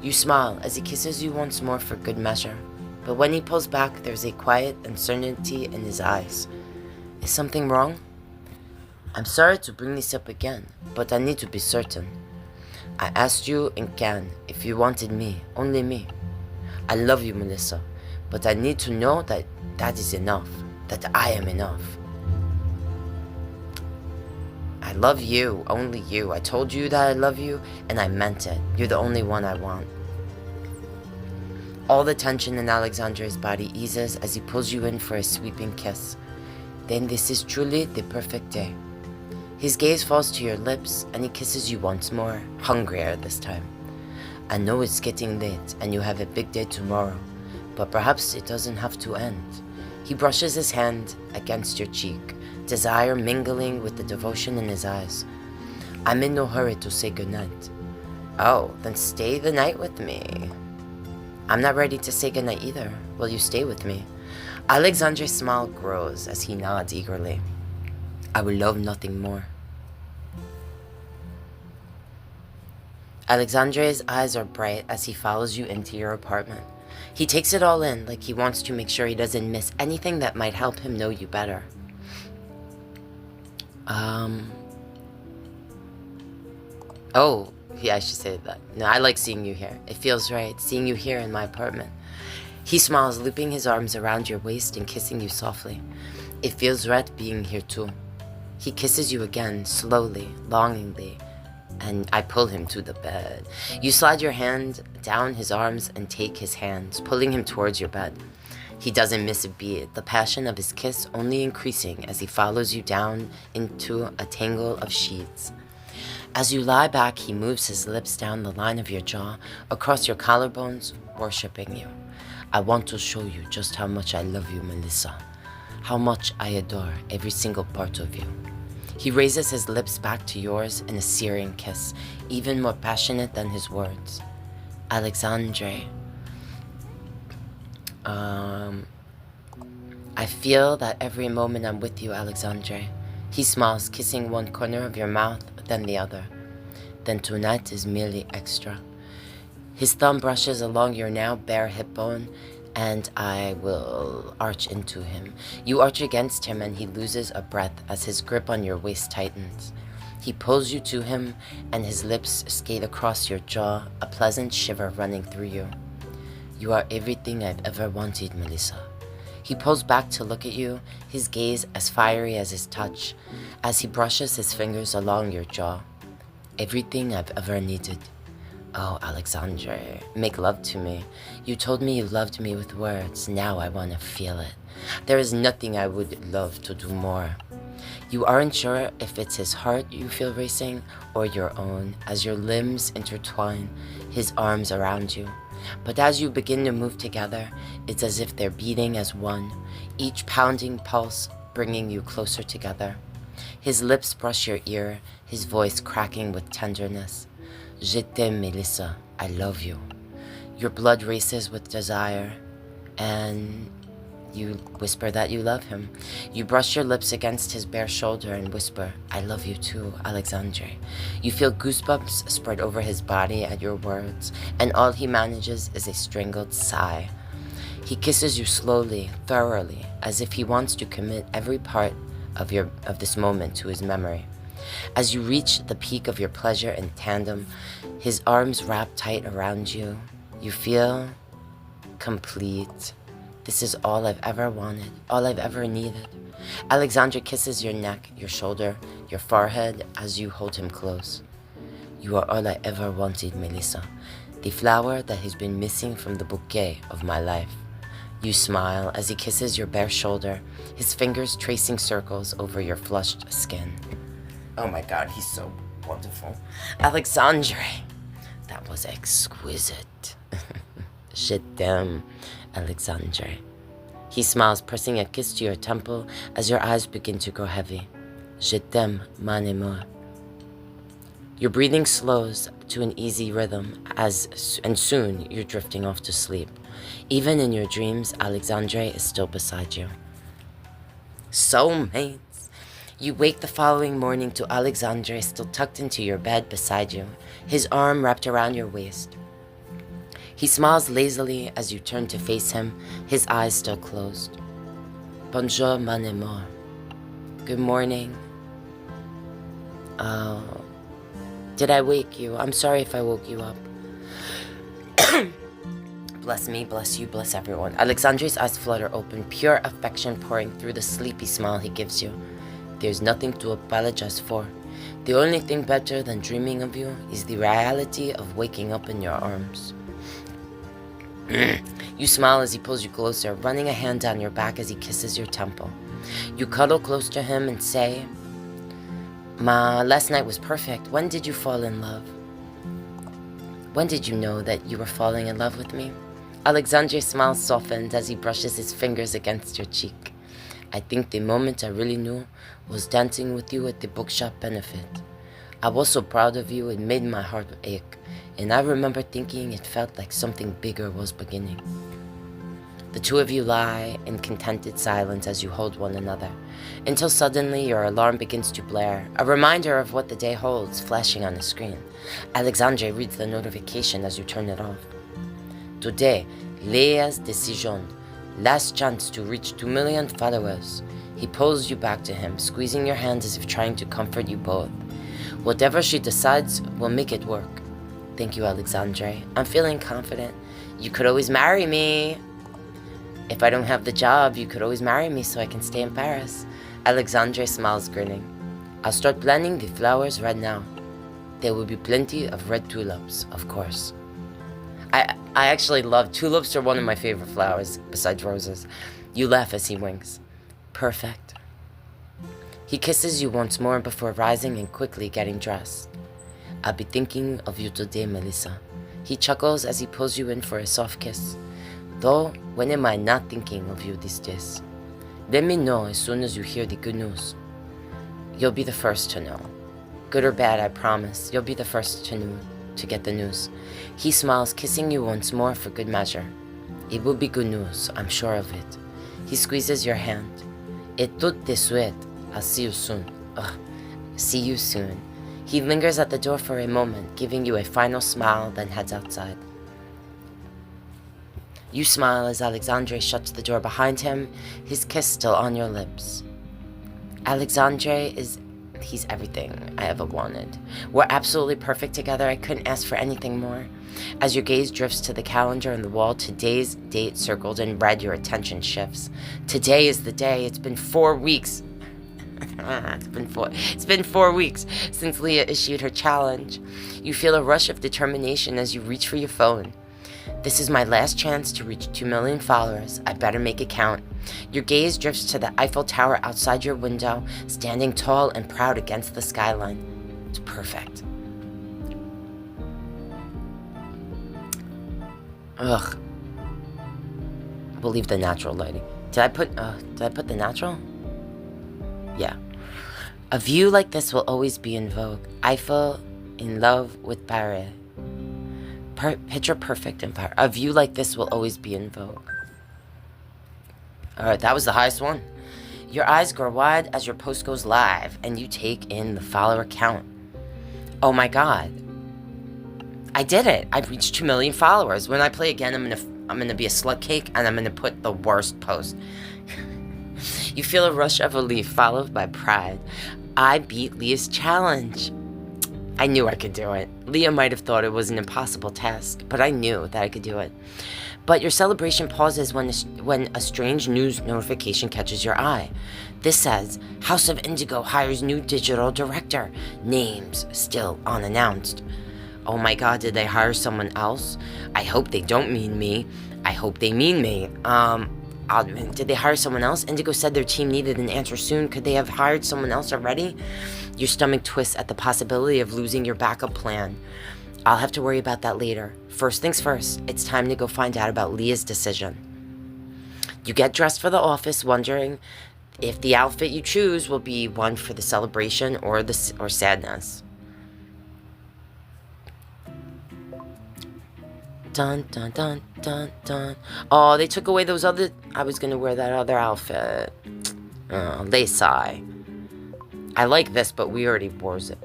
You smile as he kisses you once more for good measure, but when he pulls back, there's a quiet uncertainty in his eyes. Is something wrong? I'm sorry to bring this up again, but I need to be certain. I asked you in Cannes if you wanted me, only me. I love you, Melissa, but I need to know that that is enough, that I am enough. I love you, only you. I told you that I love you, and I meant it. You're the only one I want. All the tension in Alexandre's body eases as he pulls you in for a sweeping kiss. Then this is truly the perfect day. His gaze falls to your lips, and he kisses you once more, hungrier this time. I know it's getting late, and you have a big day tomorrow, but perhaps it doesn't have to end. He brushes his hand against your cheek, desire mingling with the devotion in his eyes. I'm in no hurry to say goodnight. Oh, then stay the night with me. I'm not ready to say goodnight either. Will you stay with me? Alexandre's smile grows as he nods eagerly. I will love nothing more. Alexandre's eyes are bright as he follows you into your apartment. He takes it all in, like he wants to make sure he doesn't miss anything that might help him know you better. Oh, yeah, I should say that. No, I like seeing you here. It feels right, seeing you here in my apartment. He smiles, looping his arms around your waist and kissing you softly. It feels right being here too. He kisses you again, slowly, longingly, and I pull him to the bed. You slide your hand down his arms and take his hands, pulling him towards your bed. He doesn't miss a beat, the passion of his kiss only increasing as he follows you down into a tangle of sheets. As you lie back, he moves his lips down the line of your jaw, across your collarbones, worshipping you. I want to show you just how much I love you, Melissa. How much I adore every single part of you. He raises his lips back to yours in a searing kiss, even more passionate than his words. Alexandre, I feel that every moment I'm with you, Alexandre. He smiles, kissing one corner of your mouth, then the other. Then tonight is merely extra. His thumb brushes along your now bare hip bone, and I will arch into him. You arch against him, and he loses a breath as his grip on your waist tightens. He pulls you to him, and his lips skate across your jaw, a pleasant shiver running through you. You are everything I've ever wanted, Melissa. He pulls back to look at you, his gaze as fiery as his touch, as he brushes his fingers along your jaw. Everything I've ever needed. Oh, Alexandre, make love to me. You told me you loved me with words. Now I want to feel it. There is nothing I would love to do more. You aren't sure if it's his heart you feel racing or your own as your limbs intertwine, his arms around you. But as you begin to move together, it's as if they're beating as one, each pounding pulse bringing you closer together. His lips brush your ear, his voice cracking with tenderness. Je t'aime, Melissa. I love you. Your blood races with desire, and you whisper that you love him. You brush your lips against his bare shoulder and whisper, I love you too, Alexandre. You feel goosebumps spread over his body at your words, and all he manages is a strangled sigh. He kisses you slowly, thoroughly, as if he wants to commit every part of this moment to his memory. As you reach the peak of your pleasure in tandem, his arms wrap tight around you. You feel complete. This is all I've ever wanted, all I've ever needed. Alexandre kisses your neck, your shoulder, your forehead as you hold him close. You are all I ever wanted, Melissa, the flower that has been missing from the bouquet of my life. You smile as he kisses your bare shoulder, his fingers tracing circles over your flushed skin. Oh my God, he's so wonderful. Alexandre, that was exquisite. Je t'aime, Alexandre. He smiles, pressing a kiss to your temple as your eyes begin to grow heavy. Je t'aime, mon amour. Your breathing slows to an easy rhythm and soon you're drifting off to sleep. Even in your dreams, Alexandre is still beside you. Soulmates. You wake the following morning to Alexandre still tucked into your bed beside you, his arm wrapped around your waist. He smiles lazily as you turn to face him, his eyes still closed. Bonjour, mon amour. Good morning. Did I wake you? I'm sorry if I woke you up. Bless me, bless you, bless everyone. Alexandre's eyes flutter open, pure affection pouring through the sleepy smile he gives you. There's nothing to apologize for. The only thing better than dreaming of you is the reality of waking up in your arms. You smile as he pulls you closer, running a hand down your back as he kisses your temple. You cuddle close to him and say, last night was perfect. When did you fall in love? When did you know that you were falling in love with me? Alexandre's smile softened as he brushes his fingers against your cheek. I think the moment I really knew was dancing with you at the bookshop benefit. I was so proud of you, it made my heart ache, and I remember thinking it felt like something bigger was beginning. The two of you lie in contented silence as you hold one another, until suddenly your alarm begins to blare, a reminder of what the day holds flashing on the screen. Alexandre reads the notification as you turn it off. Today, Lea's decision. Last chance to reach 2 million followers. He pulls you back to him, squeezing your hand as if trying to comfort you both. Whatever she decides, we'll make it work. Thank you, Alexandre. I'm feeling confident. You could always marry me. If I don't have the job, you could always marry me so I can stay in Paris. Alexandre smiles, grinning. I'll start planting the flowers right now. There will be plenty of red tulips, of course. I actually love tulips, are one of my favorite flowers, besides roses. You laugh as he winks. Perfect. He kisses you once more before rising and quickly getting dressed. I'll be thinking of you today, Melissa. He chuckles as he pulls you in for a soft kiss. Though, when am I not thinking of you these days? Let me know as soon as you hear the good news. You'll be the first to know. Good or bad, I promise. You'll be the first to get the news. He smiles, kissing you once more for good measure. It will be good news, I'm sure of it. He squeezes your hand. Et tout de suite. I'll see you soon. Ugh. See you soon. He lingers at the door for a moment, giving you a final smile, then heads outside. You smile as Alexandre shuts the door behind him, his kiss still on your lips. Alexandre he's everything I ever wanted. We're absolutely perfect together. I couldn't ask for anything more. As your gaze drifts to the calendar on the wall, today's date circled in red, your attention shifts. Today is the day. It's been 4 weeks. It's been 4 weeks since Leah issued her challenge. You feel a rush of determination as you reach for your phone. This is my last chance to reach 2 million followers. I better make it count. Your gaze drifts to the Eiffel Tower outside your window, standing tall and proud against the skyline. It's perfect. Ugh. We'll leave the natural lighting. Did I put the natural? Yeah. A view like this will always be in vogue. Eiffel in love with Paris. Picture perfect in Paris. A view like this will always be in vogue. Alright, that was the highest one. Your eyes grow wide as your post goes live, and you take in the follower count. Oh my god. I did it. I've reached 2 million followers. When I play again, I'm gonna be a slut cake, and I'm gonna put the worst post. You feel a rush of relief, followed by pride. I beat Leah's challenge. I knew I could do it. Leah might have thought it was an impossible task, but I knew that I could do it. But your celebration pauses when a strange news notification catches your eye. This says, House of Indigo hires new digital director. Names still unannounced. Oh my god, did they hire someone else? I hope they don't mean me. I hope they mean me. Did they hire someone else? Indigo said their team needed an answer soon. Could they have hired someone else already? Your stomach twists at the possibility of losing your backup plan. I'll have to worry about that later. First things first, it's time to go find out about Leah's decision. You get dressed for the office, wondering if the outfit you choose will be one for the celebration or sadness. Dun, dun, dun, dun, dun. Oh, they took away those other... I was going to wear that other outfit. Oh, they sigh. I like this, but we already wore it.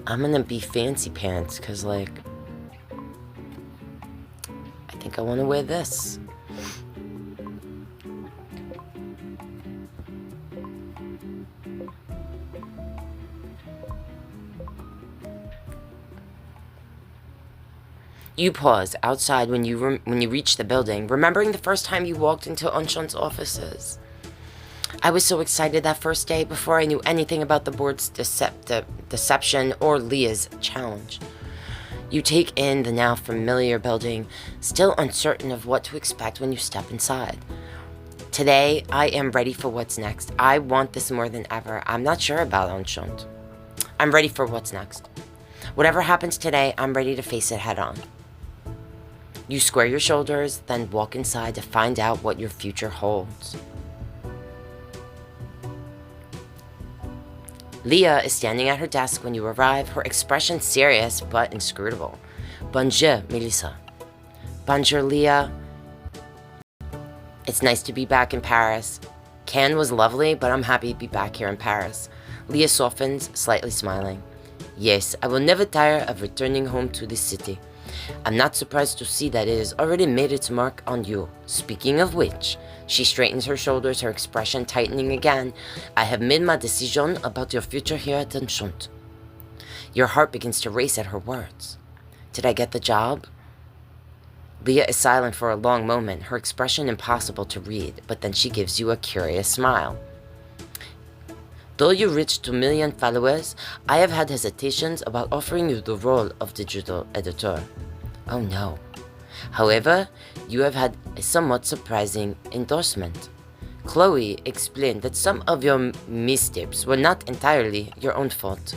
I'm going to be fancy pants, because, like... I think I want to wear this. You pause outside when you reach the building, remembering the first time you walked into Enchant's offices. I was so excited that first day before I knew anything about the board's deception or Leah's challenge. You take in the now familiar building, still uncertain of what to expect when you step inside. Today, I am ready for what's next. I want this more than ever. I'm not sure about Enchant. I'm ready for what's next. Whatever happens today, I'm ready to face it head on. You square your shoulders, then walk inside to find out what your future holds. Leah is standing at her desk when you arrive, her expression serious but inscrutable. Bonjour, Melissa. Bonjour, Leah. It's nice to be back in Paris. Cannes was lovely, but I'm happy to be back here in Paris. Leah softens, slightly smiling. Yes, I will never tire of returning home to this city. I'm not surprised to see that it has already made its mark on you. Speaking of which, she straightens her shoulders, her expression tightening again. I have made my decision about your future here at Enchant. Your heart begins to race at her words. Did I get the job? Leah is silent for a long moment, her expression impossible to read, but then she gives you a curious smile. Though you reached 2 million followers, I have had hesitations about offering you the role of digital editor. Oh no. However, you have had a somewhat surprising endorsement. Chloe explained that some of your missteps were not entirely your own fault.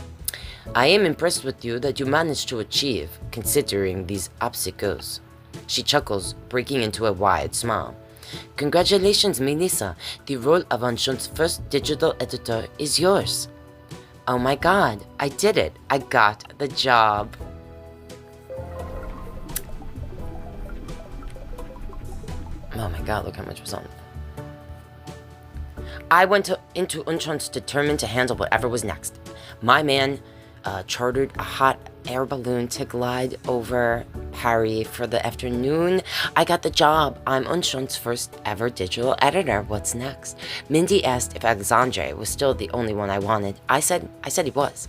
I am impressed with you that you managed to achieve, considering these obstacles. She chuckles, breaking into a wide smile. Congratulations, Melissa. The role of Enchant's first digital editor is yours. Oh my god, I did it. I got the job. Oh my god, look how much was on it. I went into Enchant determined to handle whatever was next. My man chartered a hot air balloon to glide over Paris for the afternoon. I got the job. I'm Enchant's first ever digital editor. What's next? Mindy asked if Alexandre was still the only one I wanted. I said he was.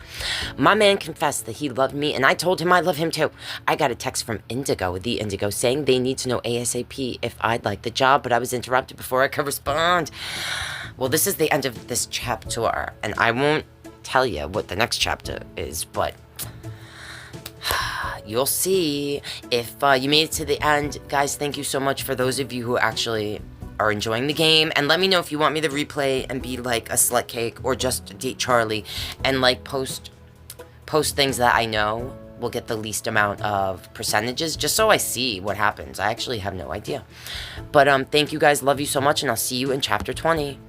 My man confessed that he loved me, and I told him I love him too. I got a text from the Indigo, saying they need to know ASAP if I'd like the job, but I was interrupted before I could respond. Well, this is the end of this chapter, and I won't tell you what the next chapter is, but you'll see if you made it to the end. Guys, thank you so much for those of you who actually are enjoying the game, and let me know if you want me to replay and be like a slut cake or just date Charlie and like post things that I know will get the least amount of percentages, just so I see what happens. I actually have no idea, but thank you guys, love you so much, and I'll see you in chapter 20.